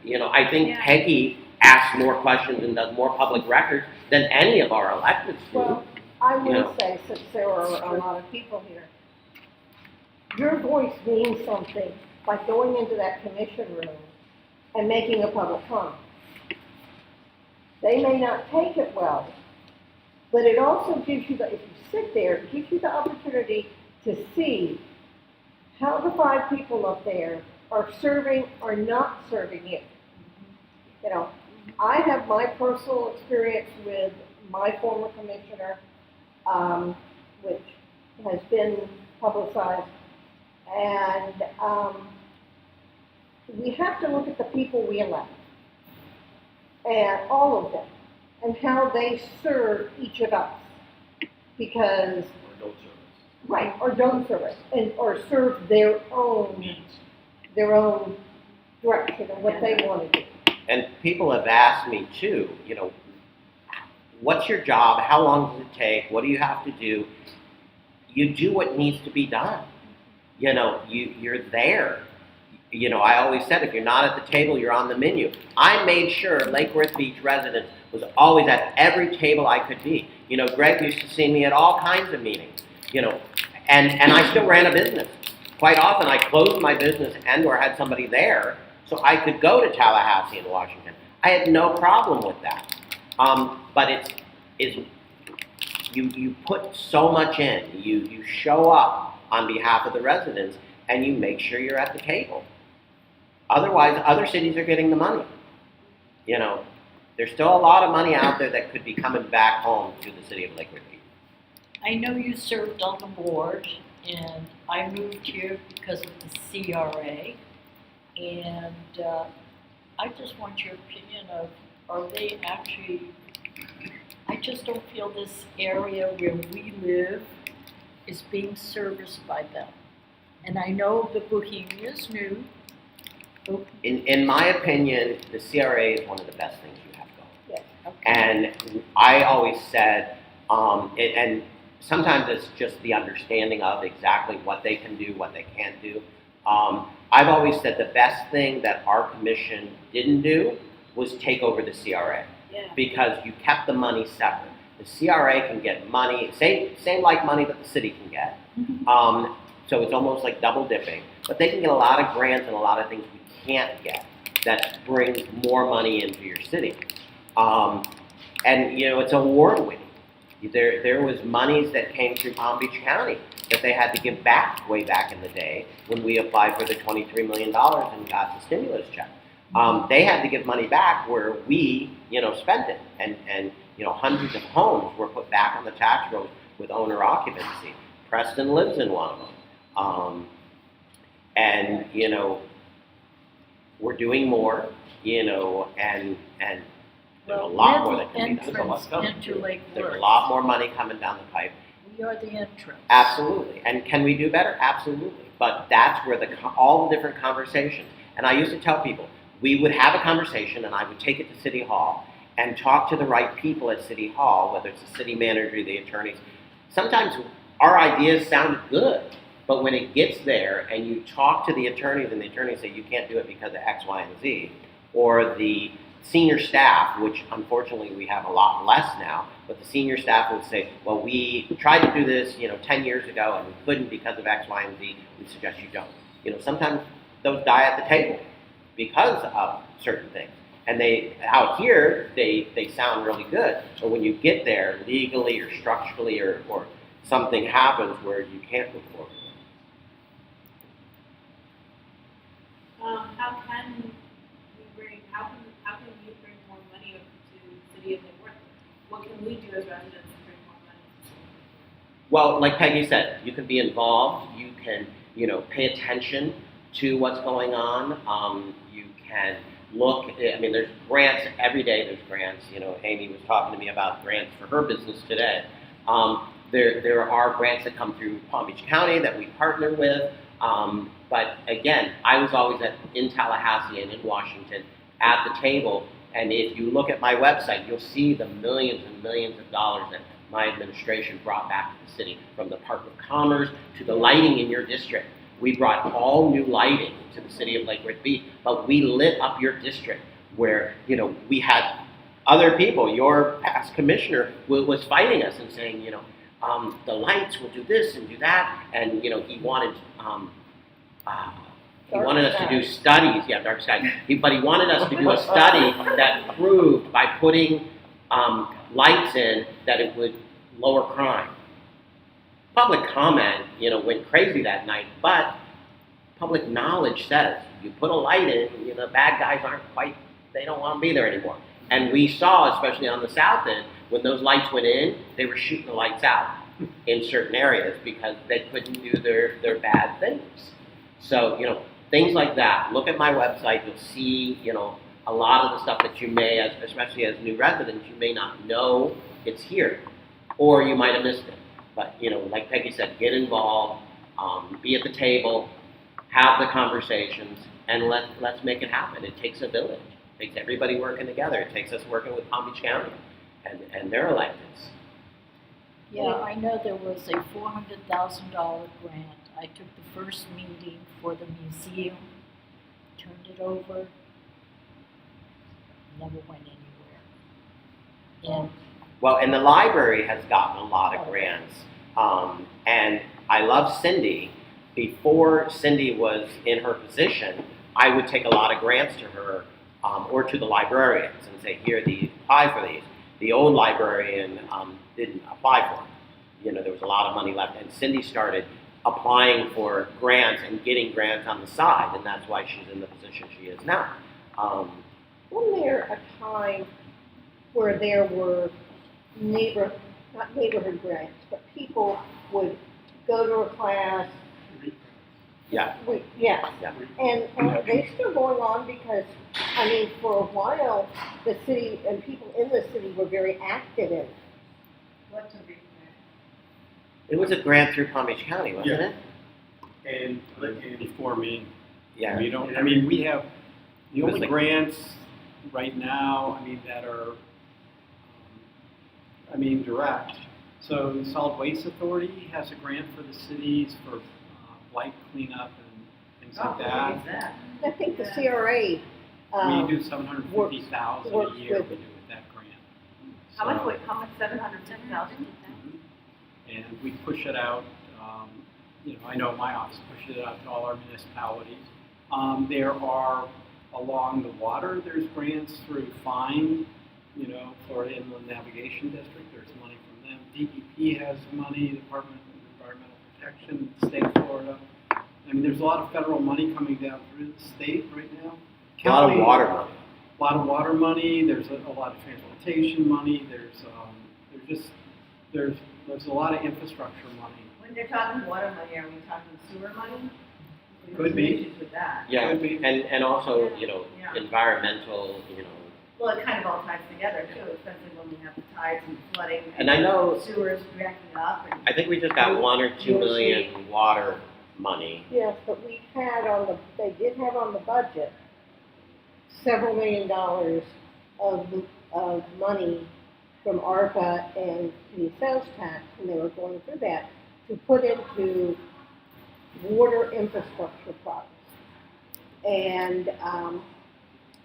I think Peggy asks more questions and does more public records than any of our electeds do. Well, I will say, since there are a lot of people here, your voice means something by going into that commission room and making a public comment. They may not take it well, but it also gives you if you sit there, it gives you the opportunity to see how the 5 people up there are serving or not serving you. I have my personal experience with my former commissioner, which has been publicized, and we have to look at the people we elect, and all of them, and how they serve each of us, because right, or don't serve us, or serve their own direction and what they want to do. And people have asked me too, what's your job? How long does it take? What do you have to do? You do what needs to be done. You're there. I always said, if you're not at the table, you're on the menu. I made sure Lake Worth Beach residents was always at every table I could be. Greg used to see me at all kinds of meetings, and I still ran a business. Quite often I closed my business or had somebody there so I could go to Tallahassee and Washington. I had no problem with that. But you put so much in. You show up on behalf of the residents and you make sure you're at the table. Otherwise, other cities are getting the money. There's still a lot of money out there that could be coming back home to the city of Lake Worth Beach. I know you served on the board, and I moved here because of the CRA, and I just want your opinion of, are they actually, I just don't feel this area where we live is being serviced by them. And I know the Bohemian is new, In my opinion, the CRA is one of the best things you have going. Yes, okay. And I always said, and sometimes it's just the understanding of exactly what they can do, what they can't do. I've always said the best thing that our commission didn't do was take over the CRA. Yeah. Because you kept the money separate. The CRA can get money, same like money that the city can get. So it's almost like double dipping. But they can get a lot of grants and a lot of things we can't get that brings more money into your city. And you know, it's award winning. There was monies that came through Palm Beach County that they had to give back way back in the day when we applied for the $23 million and got the stimulus check. They had to give money back where we, spent it, and hundreds of homes were put back on the tax rolls with owner occupancy. Preston lives in one of them, and we're doing more, and there's a lot more that can be done. Entrance into Lake There's a Worth. lot more money coming down the pipe. We are the entrance. Absolutely. And can we do better? Absolutely. But that's where all the different conversations. And I used to tell people, we would have a conversation and I would take it to City Hall and talk to the right people at City Hall, whether it's the city manager, the attorneys. Sometimes our ideas sound good, but when it gets there and you talk to the attorneys and the attorneys say you can't do it because of X, Y, and Z, or the senior staff, which unfortunately we have a lot less now, but the senior staff would say, well, we tried to do this, 10 years ago and we couldn't because of X, Y, and Z. We suggest you don't. Sometimes those die at the table because of certain things. And out here, they sound really good. But when you get there, legally or structurally or something happens where you can't move forward. How can we bring more money up to the city of Lake Worth? What can we do as residents to bring more money? Well, like Peggy said, you can be involved. You can, pay attention to what's going on. You can look. There's grants every day. There's grants. Amy was talking to me about grants for her business today. There are grants that come through Palm Beach County that we partner with. But again, I was always in Tallahassee and in Washington at the table. And if you look at my website, you'll see the millions and millions of dollars that my administration brought back to the city, from the Park of Commerce to the lighting in your district. We brought all new lighting to the city of Lake Worth Beach, but we lit up your district where, we had other people. Your past commissioner was fighting us and saying, the lights will do this and do that, and he wanted us to do studies. Yeah, dark skies. But he wanted us to do a study that proved by putting lights in that it would lower crime. Public comment, went crazy that night, but public knowledge says you put a light in, the bad guys they don't want to be there anymore. And we saw, especially on the south end, when those lights went in, they were shooting the lights out in certain areas because they couldn't do their bad things. So, things like that. Look at my website, you'll see, a lot of the stuff that you may, especially as new residents, you may not know it's here, or you might have missed it. But, like Peggy said, get involved, be at the table, have the conversations, and let's make it happen. It takes a village. It takes everybody working together. It takes us working with Palm Beach County and their electeds. Yeah, I know there was a $400,000 grant. I took the first meeting for the museum, turned it over, never went anywhere. And the library has gotten a lot of grants. And I love Cindy. Before Cindy was in her position, I would take a lot of grants to her or to the librarians and say, here, apply for these. The old librarian didn't apply for them. There was a lot of money left. And Cindy started applying for grants and getting grants on the side, and that's why she's in the position she is now. Wasn't there a time where there were not neighborhood grants, but people would go to a class? Yeah. Yes. Yeah. And are they still going on? Because, for a while, the city and people in the city were very active in it. What's a big thing? It was a grant through Palm Beach County, wasn't Yeah. it? And Before me. Yeah. We don't, I mean, we have, the It was only like- grants right now, I mean, that are, direct. So the Solid Waste Authority has a grant for the cities for blight cleanup and things like that. I think the CRA, We do 750,000 a works year with- we do with that grant. How much, So- wait, how much, 750,000? And we push it out, I know my office pushes it out to all our municipalities. There are, along the water, there's grants through FIND, Florida Inland Navigation District, there's money from them. DEP has money, Department of Environmental Protection, state of Florida. I mean, there's a lot of federal money coming down through the state right now. A lot of County- water money. A lot of water money, there's a lot of transportation money, there's a lot of infrastructure money. When they're talking water money, are we talking sewer money? Could be. Issues with that. Yeah, Could be. and also, Yeah. environmental, Well, it kind of all ties together too, especially when we have the tides and flooding. And I know- Sewers backing up and. I think we just got 1 or 2 million water money. yes, but we had they did have on the budget several $1 million of money from ARPA and the sales tax, and they were going through that, to put into water infrastructure projects. And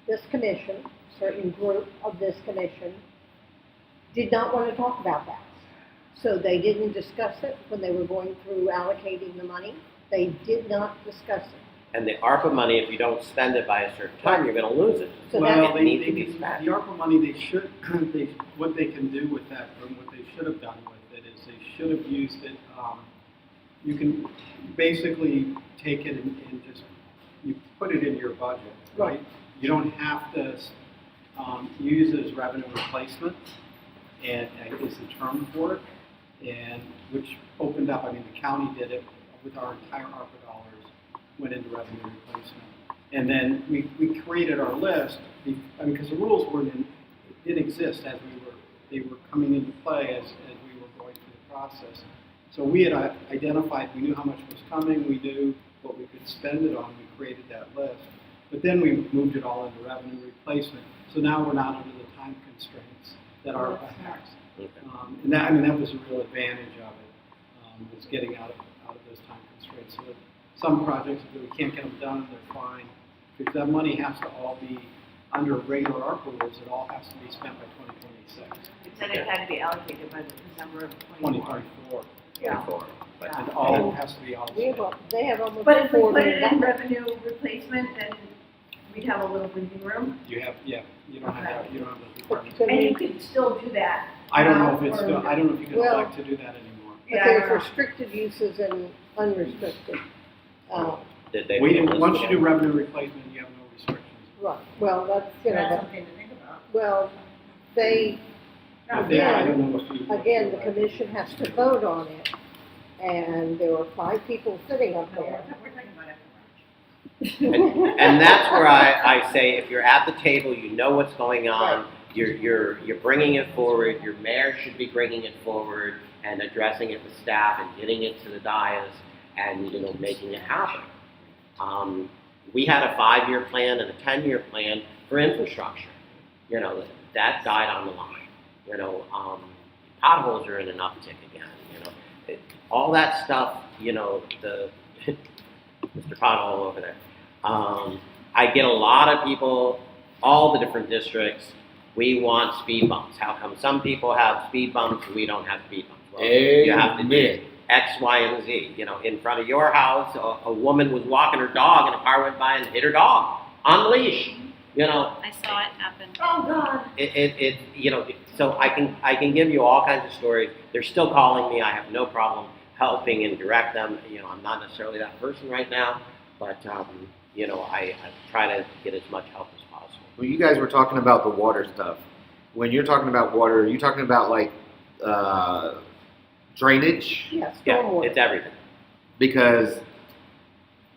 this commission, certain group of this commission, did not want to talk about that. So they didn't discuss it when they were going through allocating the money. They did not discuss it. And the ARPA money, if you don't spend it by a certain time, you're gonna lose it. So Well, It needs to be spent. the ARPA money, what they can do with that, and what they should have done with it, is they should have used it, you can basically take it and just, you put it in your budget, right? You don't have to use it as revenue replacement, and is the term for it, and which opened up, the county did it with our entire ARPA dollars, went into revenue replacement. And then we created our list, because the rules didn't exist as they were coming into play as we were going through the process. So we had identified, we knew how much was coming, we knew what we could spend it on, we created that list. But then we moved it all into revenue replacement. So now we're not under the time constraints that ARPA has. Okay. And that was a real advantage of it, was getting out of those time constraints. So that some projects, if we can't get them done, they're fine. Because that money has to all be under regular ARPA rules, it all has to be spent by 2026. It said it had to be allocated by the December of 24. 2024. Yeah. And all has to be all spent. They have almost But if we $4 put it in million. revenue replacement, then we'd have a little breathing room. You have, you don't have those requirements. But And you could still do that. I don't know if now, it's, or- I don't know if you can Well- elect to do that anymore. But there's restricted uses and unrestricted. Did they? Once you do revenue replacement, you have no restrictions. Right, well, that's, That's something to think about. well, they, But then, I don't know if you. again, the commission has to vote on it. And there were 5 people sitting up We're there. talking about it. And that's where I say, if you're at the table, you know what's going on, you're bringing it forward, your mayor should be bringing it forward and addressing it with staff and getting it to the dais and, making it happen. We had a 5-year plan and a 10-year plan for infrastructure. That died on the line. Potholes are in an uptick again, all that stuff, the Mr. Pothole over there. I get a lot of people, all the different districts, we want speed bumps. How come some people have speed bumps and we don't have speed bumps? Well, you have to do X, Y, and Z. In front of your house, a woman was walking her dog and a car went by and hit her dog on leash. I saw it happen. Oh, God. So I can give you all kinds of stories. They're still calling me. I have no problem helping and direct them. I'm not necessarily that person right now, but I try to get as much help as possible. Well, you guys were talking about the water stuff. When you're talking about water, are you talking about like drainage? Yes, Yeah, stormwater. it's everything. Because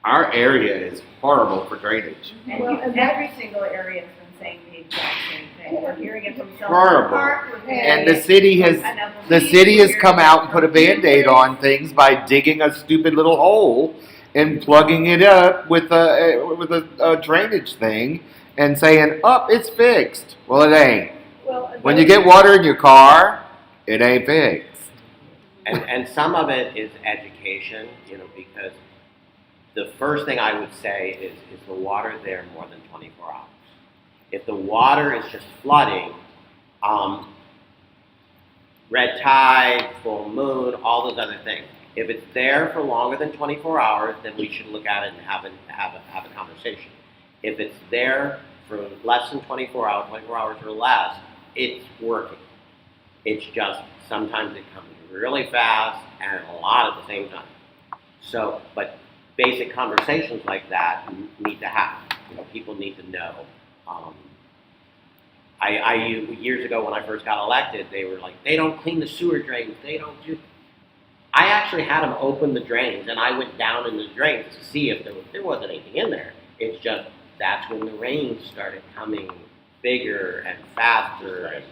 our area is horrible for drainage. And Well, you- and that- every single area has been saying the exact same thing. We're hearing it from Horrible. Park. we're hearing And the it city from has Annapolis, the city we're has hearing come it out and put a from Band-Aid Newport. on things by digging a stupid little hole and plugging it up with a drainage thing and saying, "Up, it's fixed." Well, it ain't. Well, When you get water in your car, it ain't fixed. And some of it is education, because the first thing I would say is the water there more than 24 hours? If the water is just flooding, red tide, full moon, all those other things. If it's there for longer than 24 hours, then we should look at it and have a conversation. If it's there for less than 24 hours or less, it's working. It's just sometimes it comes really fast and a lot at the same time. So, but basic conversations like that need to happen. People need to know. Years ago when I first got elected, they were like, they don't clean the sewer drains, they don't do. I actually had them open the drains, and I went down in the drains to see if there wasn't anything in there. It's just that's when the rains started coming bigger and faster, and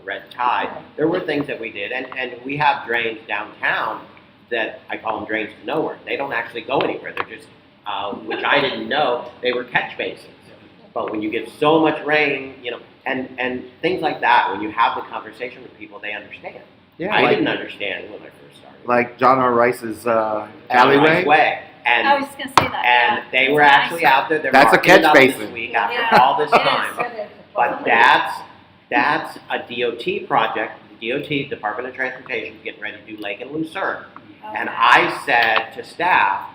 red tide. There were things that we did, and we have drains downtown that I call them drains to nowhere. They don't actually go anywhere. They're just, which I didn't know, they were catch basins. But when you get so much rain, and things like that, when you have the conversation with people, they understand. Yeah, I didn't understand when I first started. Like John R. Rice's Rice alleyway. Way. And, I was going to say that. and they were It's actually nice. out there. They're That's a marking it catch up basin. this week after all this time. But that's a DOT project. The DOT, Department of Transportation, is getting ready to do Lake and Lucerne. And I said to staff,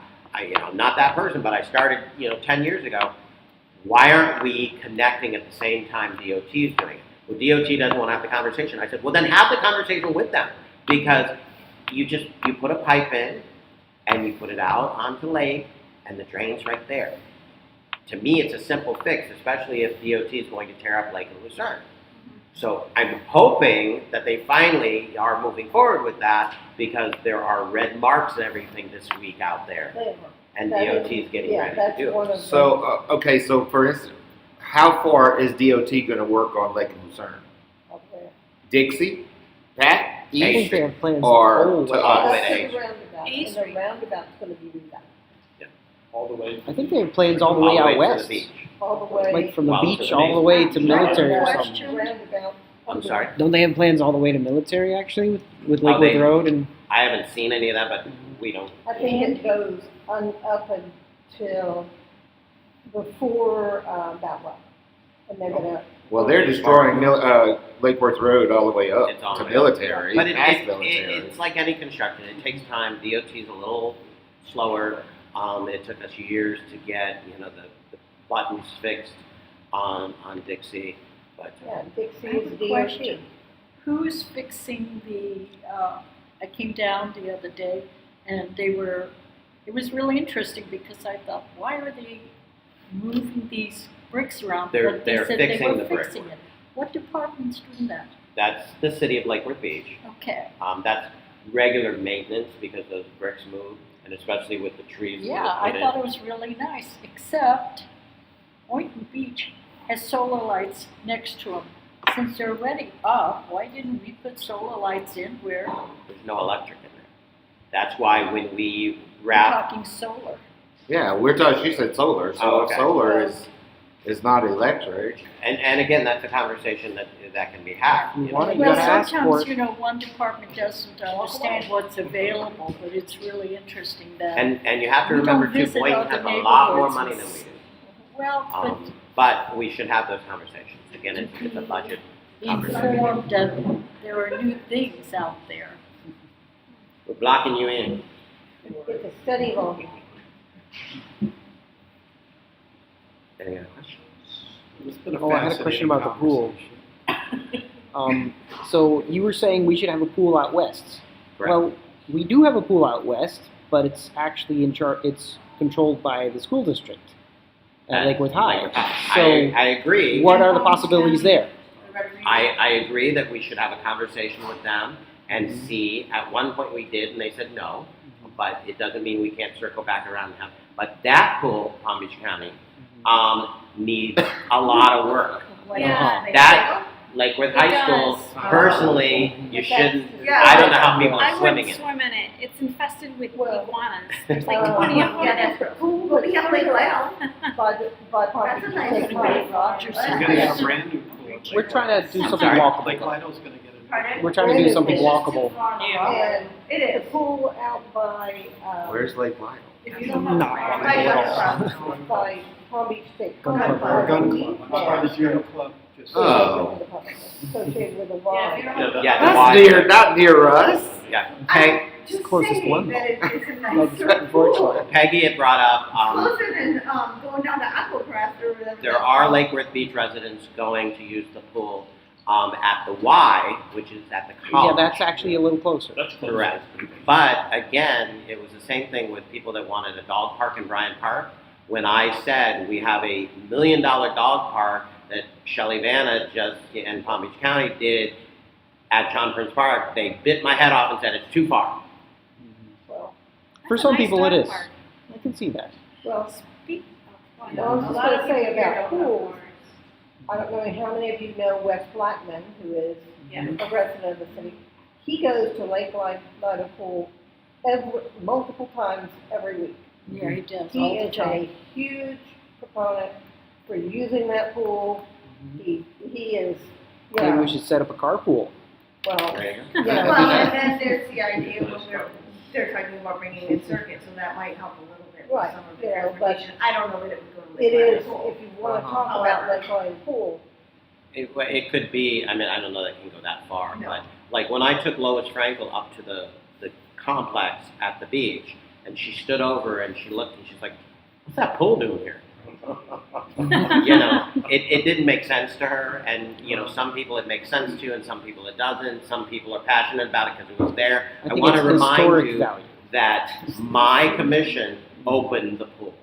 not that person, but I started, 10 years ago, why aren't we connecting at the same time DOT is doing it? Well, DOT doesn't want to have the conversation. I said, well, then have the conversation with them, because you put a pipe in and you put it out onto the lake and the drain's right there. To me, it's a simple fix, especially if DOT is going to tear up Lake and Lucerne. So I'm hoping that they finally are moving forward with that, because there are red marks and everything this week out there, and DOT is getting ready to do it. So, okay, so for instance, how far is DOT going to work on Lake and Lucerne? Dixie? Pat? I think East? they have plans Or all the to way. us? Wait, That's the roundabout, A and Street. the roundabout's gonna be redone, All the way. I think they have plans all the way All out to west. the beach. all the way. Like from the Well, to beach the all the way to military or Roundabout, something. roundabout. I'm sorry? Don't they have plans all the way to military actually with Oh, Lakewood they- Road and? I haven't seen any of that, but we don't. I think it goes up until before, that way. And they're gonna, Well, they're destroying Lake Worth Road all the way up It's all to the way military, But past military. it's like any construction. It takes time. DOT's a little slower. It took us years to get, the buttons fixed on Dixie. But yeah, Dixie I have is a DOT. question. Who's fixing I came down the other day and it was really interesting because I thought, why are they moving these bricks around? They're- But they they're said fixing they were the brick. fixing it. What department's doing that? that's the city of Lake Worth Beach. Okay. That's regular maintenance because those bricks move, and especially with the trees. Yeah, that we I put thought in. it was really nice, except Boynton Beach has solar lights next to them. Since they're already up, why didn't we put solar lights in where There's no electric in there. That's why when we we're wrap, talking solar? Yeah, we're talking. She said solar, so Oh, if okay. solar is not electric. and again, that's a conversation that can be had. You you want know. it, you Well, gotta ask for sometimes, it. one department doesn't understand what's available, but it's really interesting that. And you have to We don't remember too, visit Boynton other has a lot more neighborhoods money and than we do. Well, But we should have those conversations. Again, it's a budget but conversation. informed that there are new things out there. We're blocking you in. It's a study hall. Any other questions? It's been a Oh, I had a question fascinating about the pool. conversation. So you were saying we should have a pool out west. Correct. Well, we do have a pool out west, but it's actually it's controlled by the school district at Lakewood High. So I agree. what are the possibilities there? I agree that we should have a conversation with them and see. At one point we did, and they said no, but it doesn't mean we can't circle back around and have. But that pool, Palm Beach County, needs a lot of work. Yeah. That Lakewood It High School, does. personally, you But that's- shouldn't. Yeah. I don't know how people I are swimming wouldn't in. swim in it. It's it's infested with Well, iguanas. There's like 20 of them. Yeah, that's true. But we have Lake Lyle. By Palm Beach State Park. Rogers. We're getting a brand new pool. We're trying to do something Sorry. walkable. Lake Lido's gonna get a. Pardon? We're trying to do something walkable. And It the pool out by, Where's Lake Lyle? If you don't know. No. by Palm Beach State. Gun Park. club. Gun club, it's part of the judo club, just. Oh. Associated with the Yeah, Y. if you don't know. Yeah, the That's Y. near, not near us. Yeah, Peg, Just Closest saying one. that it's a Like, nicer unfortunately. pool. Peggy had brought up, Closer than, going down to Aquacraft or whatever. there are Lake Worth Beach residents going to use the pool at the Y, which is at the Yeah, college. that's actually a little closer. That's close. Correct. But again, it was the same thing with people that wanted a dog park in Bryant Park. When I said we have a $1 million dog park that Shelley Vanna just in Palm Beach County did at John Prince Park, they bit my head off and said it's too far. Well, For That's a some nice people it dog is. park. I can see that. well, Speak. Oh, well, I was A just lot gonna of say people here about don't know pools, ours. I don't know how many of you know Wes Blackman, who is Yeah. a resident of the city. He goes to Lake Lido Pool multiple times every week. Yeah, he does He all the is time. a huge proponent for using that pool. He is, you Maybe know, we should set up a carpool. well, There you go. you know, Well, and then there's the idea when they're talking about bringing in circuits, so that might help a little bit with Right, some of the you know, but transportation. I don't know that it would go to it Lake Lyle is, Pool. if you wanna Uh-huh. talk about Lake Lido Pool, It could be, I mean, I don't know that it can go that far, No. but like when I took Lois Frankel up to the complex at the beach, and she stood over and she looked and she's like, what's that pool doing here? You know, it didn't make sense to her, and you know, some people it makes sense to, and some people it doesn't. Some people are passionate about it because it was there. I think want to it's remind historic you value. that my commission opened the pool.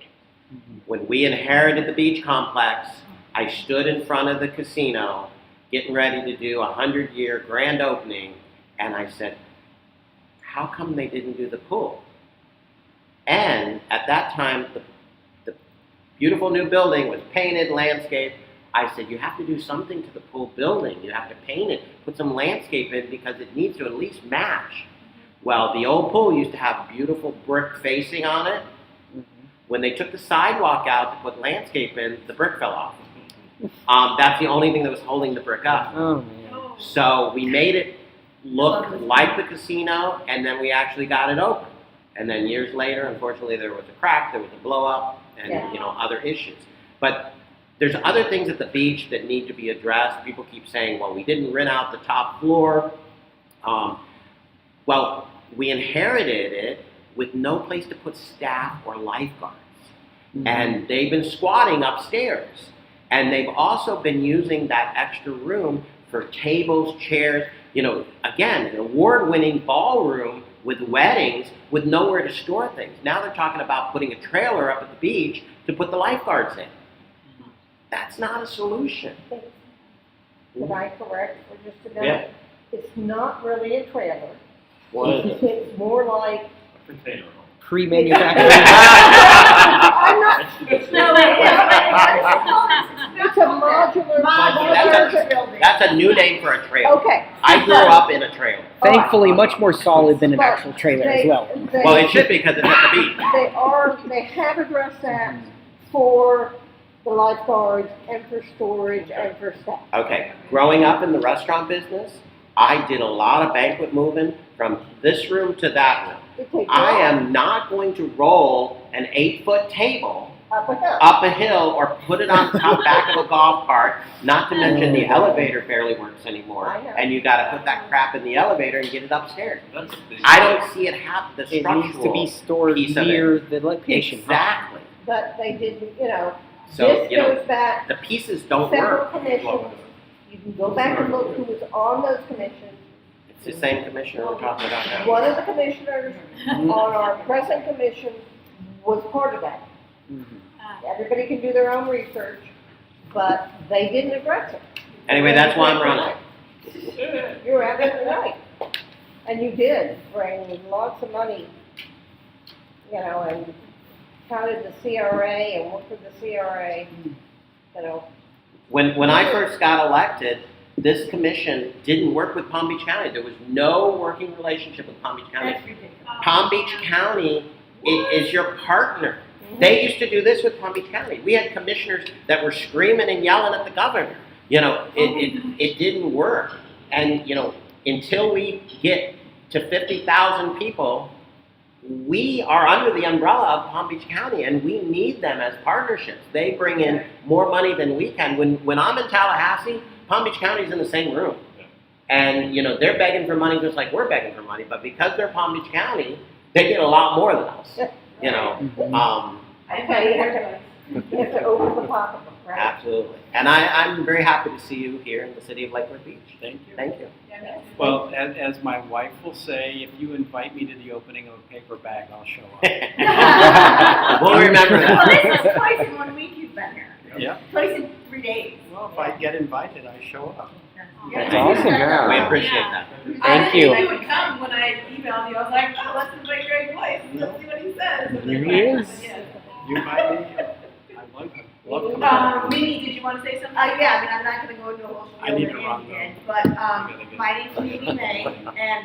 When we inherited the beach complex, I stood in front of the casino getting ready to do a 100-year grand opening, and I said, how come they didn't do the pool? And at that time, the beautiful new building was painted, landscape. I said, you have to do something to the pool building. You have to paint it, put some landscape in because it needs to at least match. Well, the old pool used to have beautiful brick facing on it. When they took the sidewalk out to put landscape in, the brick fell off. That's the only thing that was holding the brick up. Oh, man. Oh. So we made it look like the casino, and then we actually got it open. And then years later, unfortunately, there was a crack, there was a blow up, and Yeah. you know, other issues. But there's other things at the beach that need to be addressed. People keep saying, well, we didn't rent out the top floor. Well, we inherited it with no place to put staff or lifeguards. And they've been squatting upstairs. And they've also been using that extra room for tables, chairs, you know, again, an award-winning ballroom with weddings with nowhere to store things. Now they're talking about putting a trailer up at the beach to put the lifeguards in. That's not a solution. Can I correct for just a Yeah. minute? It's not really a trailer. What is it? It's more like, Container home. Pre-manufactured. I'm not, It's No, it's a modular. That's a new name for a trailer. Okay. I grew up in a trailer. Thankfully, much more solid than an But actual trailer as well. Well, it should be because it's at the beach. They have addressed that for the lifeguards and for storage and for staff. Okay, growing up in the restaurant business, I did a lot of banquet moving from this room to that room. It takes I a am not going to roll an 8-foot table while up and up. up a hill or put it on top back of a golf cart, not to mention the elevator barely works anymore. I know. And you gotta put that crap in the elevator and get it upstairs. That's a big. I don't see it have the It structural. needs to be stored piece of near it. the location. Exactly. But they didn't, you know, So, this you know, goes back the pieces don't several work. commissions. You can go back and look who was on those commissions. It's the same commissioner we're talking about now. One of the commissioners on our present commission was part of that. Everybody can do their own research, but they didn't address it. Anyway, that's why I'm running. You're absolutely right. And you did bring lots of money, you know, and counted the CRA and worked with the CRA, you know. When I first got elected, this commission didn't work with Palm Beach County. There was no working relationship with Palm Beach County. That's ridiculous. Palm Beach County is your partner. They used to do this with Palm Beach County. We had commissioners that were screaming and yelling at the governor. You know, it didn't work. And, you know, until we get to 50,000 people, we are under the umbrella of Palm Beach County, and we need them as partnerships. They bring in more money than we can. When I'm in Tallahassee, Palm Beach County's in the same room. And, you know, they're begging for money just like we're begging for money, but because they're Palm Beach County, they get a lot more than us. You know, Okay, you have to open the pocketbook, right? absolutely. And I'm very happy to see you here in the city of Lakewood Beach. Thank you. Thank you. Well, as my wife will say, if you invite me to the opening of a paper bag, I'll show up. We'll remember Well, that. this is twice in 1 week you've been here. Yeah. Twice in 3 days. Well, if I get invited, I show up. That's awesome, yeah. We appreciate that. Thank you. I didn't think you would come when I emailed you. I was like, oh, let's invite Greg Weiss. Let's see what he says. And Here then- he is. Yeah. You invite me, I love to. Mimi, did you want to say something? Yeah, I mean, I'm not gonna go into a whole I need spiel to that run, Andy though. did, but, my name's Mimi May, and,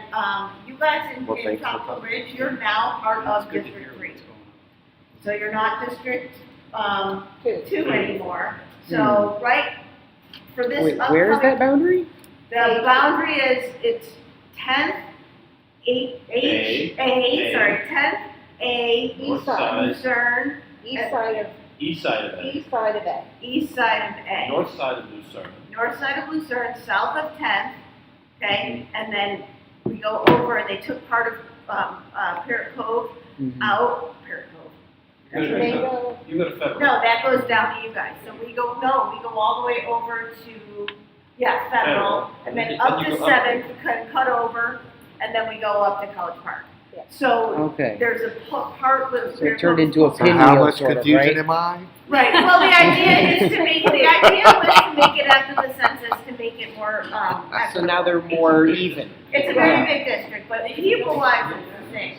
you guys in Well, thanks for Tropical coming. Ridge, you're now part of It's good to hear District 3. what's going on. So you're not District, 2 anymore, so, right, for this Wait, upcoming. where is that boundary? The boundary is, it's 10th, sorry, 10th, A, North side, Lucerne, East side of, east side of it, east side of it. east side of A. north side of Lucerne. North side of Lucerne, south of 10th, okay? And then we go over, and they took part of Parrot Cove out, Parrot Cove. Tomato, You go to federal. No, that goes down to you guys. So we go all the way over to, Federal, and then Then up you to go up. 7th, cut over, and then we go up to College Park. Yeah. So Okay. there's a part with. So it turned into a So how pinwheel, much sort of, confusion right? am I? Right, well, the idea was to make it after the census, to make it more, So now they're more even. It's a very big district, but people-wise, it's the same.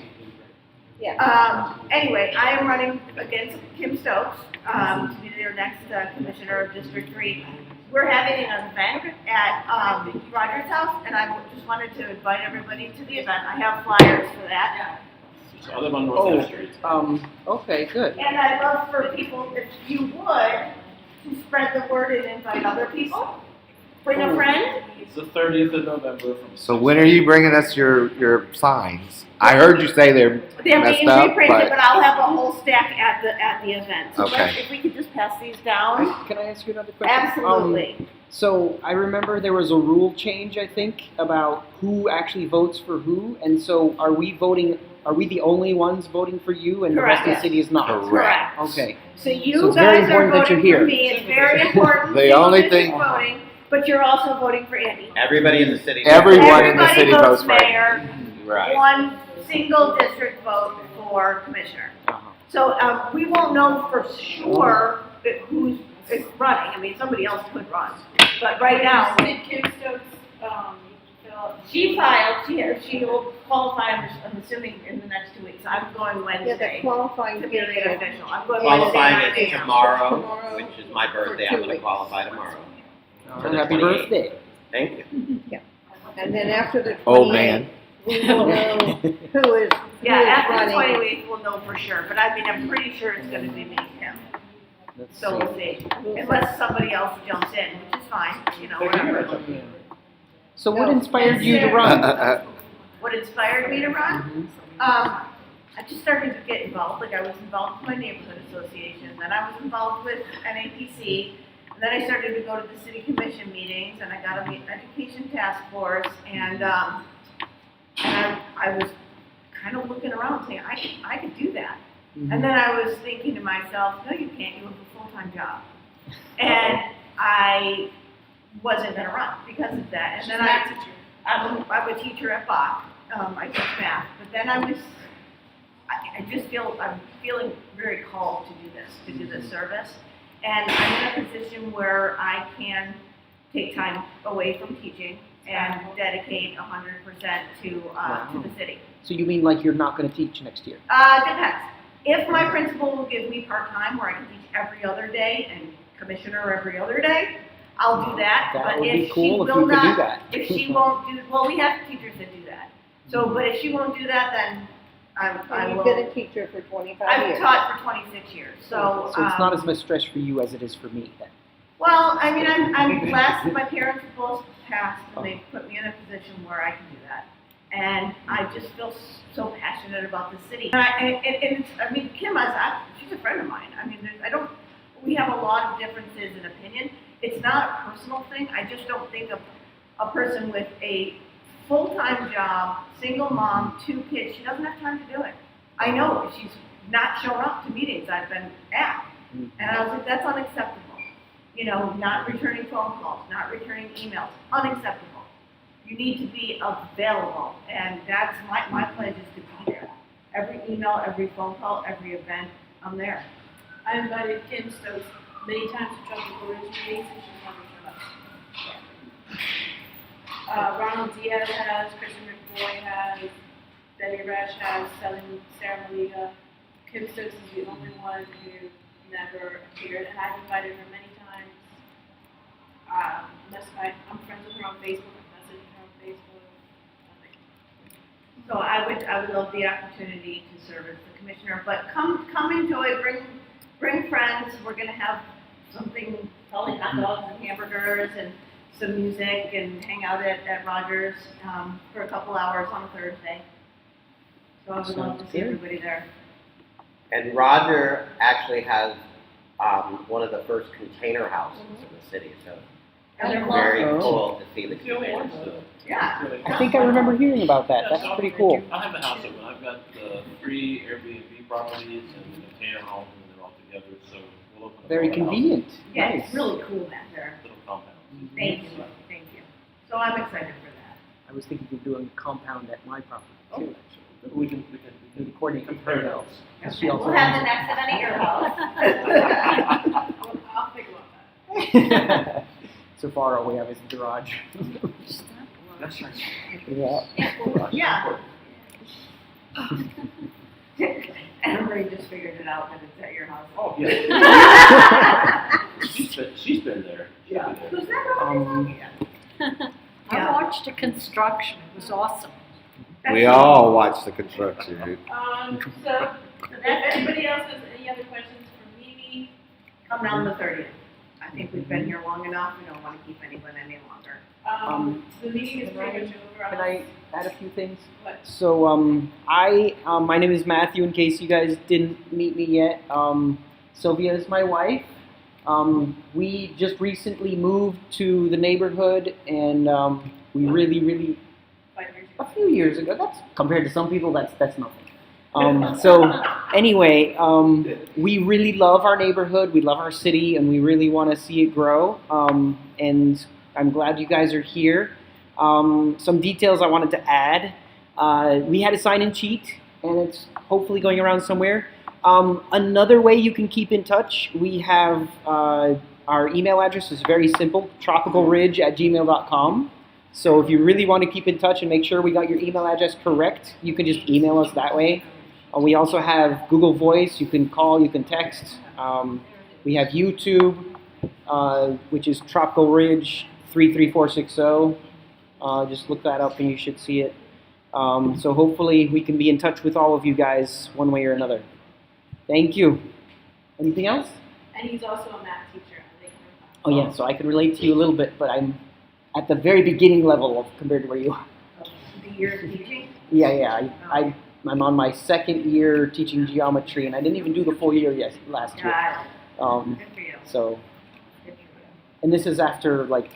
yeah. Anyway, I am running against Kim Stokes, to be their next commissioner of District 3. We're having an event at Roger's house, and I just wanted to invite everybody to the event. I have flyers for that. So I live on North F Street. Okay, good. And I'd love for people, if you would, to spread the word and invite other people. Bring a friend. It's the 30th of November from. So when are you bringing us your signs? I heard you say they're They're messed being up, reprinted, but but I'll have a whole stack at the event. So Okay. if we could just pass these down. Can I ask you another question? Absolutely. So I remember there was a rule change, I think, about who actually votes for who, and so are we voting? Are we the only ones voting for you, and the rest of the Correct. city is not? Correct. Okay. So you So it's very guys are important that voting you're for here. me. It's very important. The Single only district thing- voting, but you're also voting for Andy. Everybody in the city. Everyone in the Everybody city votes votes for mayor. Right. One single district vote for commissioner. Uh-huh. So we won't know for sure who's running. I mean, somebody else could run, but right now. Did Kim Stokes, fill out? She filed, she will qualify, I'm assuming, in the next 2 weeks. I'm going Yeah, the Wednesday qualifying to be made period. official. I'm going Wednesday Qualifying night is AM. tomorrow, which is my birthday. I'm For 2 going to weeks. qualify tomorrow. For the Happy 28th. birthday. Thank you. And then after the 28th, oh man, we will know who is Yeah, after the running. 28th, we'll know for sure, but I mean, I'm pretty sure it's gonna be me and him. That's So we'll see. Unless somebody else jumps in, which is fine, whatever. So what inspired you to run? What inspired me to run? I just started to get involved, like I was involved with my neighborhood association, then I was involved with NAPC, and then I started to go to the city commission meetings, and I got on the education task force, and I was kind of looking around saying, I could do that. And then I was thinking to myself, no, you can't, you have a full-time job. And I wasn't gonna run because of that, and then I'm a teacher at Bach, I teach math, but then I'm feeling very called to do this service. And I'm in a position where I can take time away from teaching and dedicate 100% to the city. So you mean like you're not going to teach next year? Depends. If my principal will give me part-time where I can teach every other day and commissioner every other day, I'll do that. That But would if be cool she if will we could do not, that. if she won't do, well, we have teachers that do that. So, but if she won't do that, then I And will. you've been a teacher for 25 I've years. taught for 26 years, so. So it's not as much stress for you as it is for me then. Well, I mean, I'm blessed. My parents both passed, and they put me in a position where I can do that. And I just feel so passionate about the city. I mean, Kim, she's a friend of mine. I mean, we have a lot of differences in opinion. It's not a personal thing. I just don't think a person with a full-time job, single mom, 2 kids, she doesn't have time to do it. I know, she's not shown up to meetings I've been at. And I was like, that's unacceptable. You know, not returning phone calls, not returning emails, unacceptable. You need to be available, and that's my pledge is to be there. Every email, every phone call, every event, I'm there. I invited Kim Stokes many times to Tropical Ridge meetings, and she's never showed up. Ronald Diaz has, Christian McBoy has, Betty Resch has, Sarah Maliga. Kim Stokes is the only one who never appeared, and I've invited her many times. I'm friends with her on Facebook, I've messaged her on Facebook. So I would love the opportunity to serve as the commissioner, but come enjoy, bring friends. We're gonna have something, probably hot dogs and hamburgers and some music and hang out at Rogers for a couple hours on a Thursday. So I would love to see everybody there. And Roger actually has one of the first container houses in the city, so And they're very lovely. cool to see the containers. Yeah. I think I remember hearing about that. That's pretty cool. I have a house open. I've got 3 Airbnb properties and a container home, and they're all together, so we'll open up Very all the houses, convenient. Yeah, Nice. it's really cool back there. little compounds. Thank you. So I'm excited for that. I was thinking of doing a compound at my property too, actually. We can We could coordinate compare notes. We'll have the next event at your house. I'll think about that. So far, all we have is the garage. That's nice. Yeah. Yeah. Anne Marie just figured it out that it's at your house. Oh, yeah. she's been there. She's Yeah. been there. Who's that? I Yeah. watched the construction, it was awesome. We all watch the construction, dude. So if anybody else has any other questions for me, Come down the 30th. I think we've been here long enough. We don't want to keep anyone any longer. the meeting is pretty much over. Can I add a few things? What? So, my name is Matthew, in case you guys didn't meet me yet. Sylvia is my wife. We just recently moved to the neighborhood, and we really, 5 years a ago. few years ago, that's compared to some people, that's nothing. So, anyway, we really love our neighborhood, we love our city, and we really want to see it grow. And I'm glad you guys are here. Some details I wanted to add. We had a sign-in sheet, and it's hopefully going around somewhere. Another way you can keep in touch, we have our email address is very simple, tropicalridge@gmail.com. So if you really want to keep in touch and make sure we got your email address correct, you can just email us that way. We also have Google Voice. You can call, you can text. We have YouTube, which is Tropical Ridge 33460. Just look that up and you should see it. So hopefully we can be in touch with all of you guys one way or another. Thank you. Anything else? And he's also a math teacher. I think. Oh yeah, so I can relate to you a little bit, but I'm at the very beginning level of compared to where you are. The year of teaching? Yeah. I'm on my second year teaching geometry, and I didn't even do the full year last year. Got it. Good for you. So, Good for you. and this is after like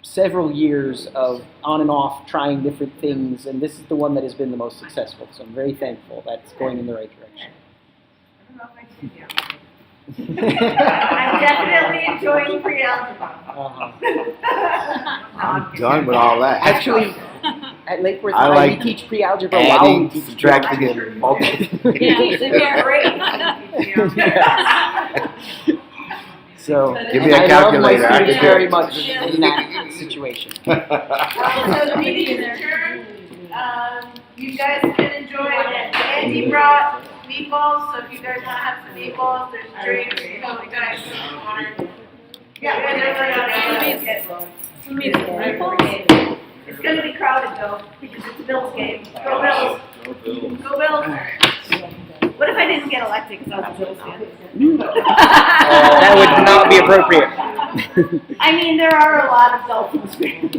several years of on and off trying different things, and this is the one that has been the most successful. So I'm very thankful that's going in the right direction. I don't know if I can do that. I'm definitely enjoying pre-algebra. I'm done with all that. Actually, at Lake Worth I High, like we teach pre-algebra while we Adding, teach subtracting, and multiplying. So, Give me a I calculator, love I my can students do very it. much in that situation. So the meeting is adjourned. You guys can enjoy it. Andy brought meatballs, so if you guys want to have some meatballs, there's drinks. You guys. It's gonna be crowded though, because it's a Bills game. Go Bills. Go Bills. What if I didn't get elected because I was a Bills fan? That would not be appropriate. I mean, there are a lot of Dolphins fans.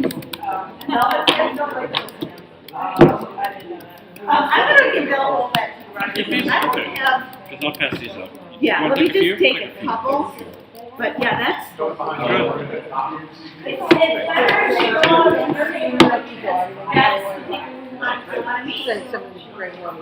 I'm gonna give Bill a little bit to run. I don't have, Because I'll pass these up. yeah, let me just take a couple. But yeah, that's. It's better. That's what I mean. Send someone to bring one.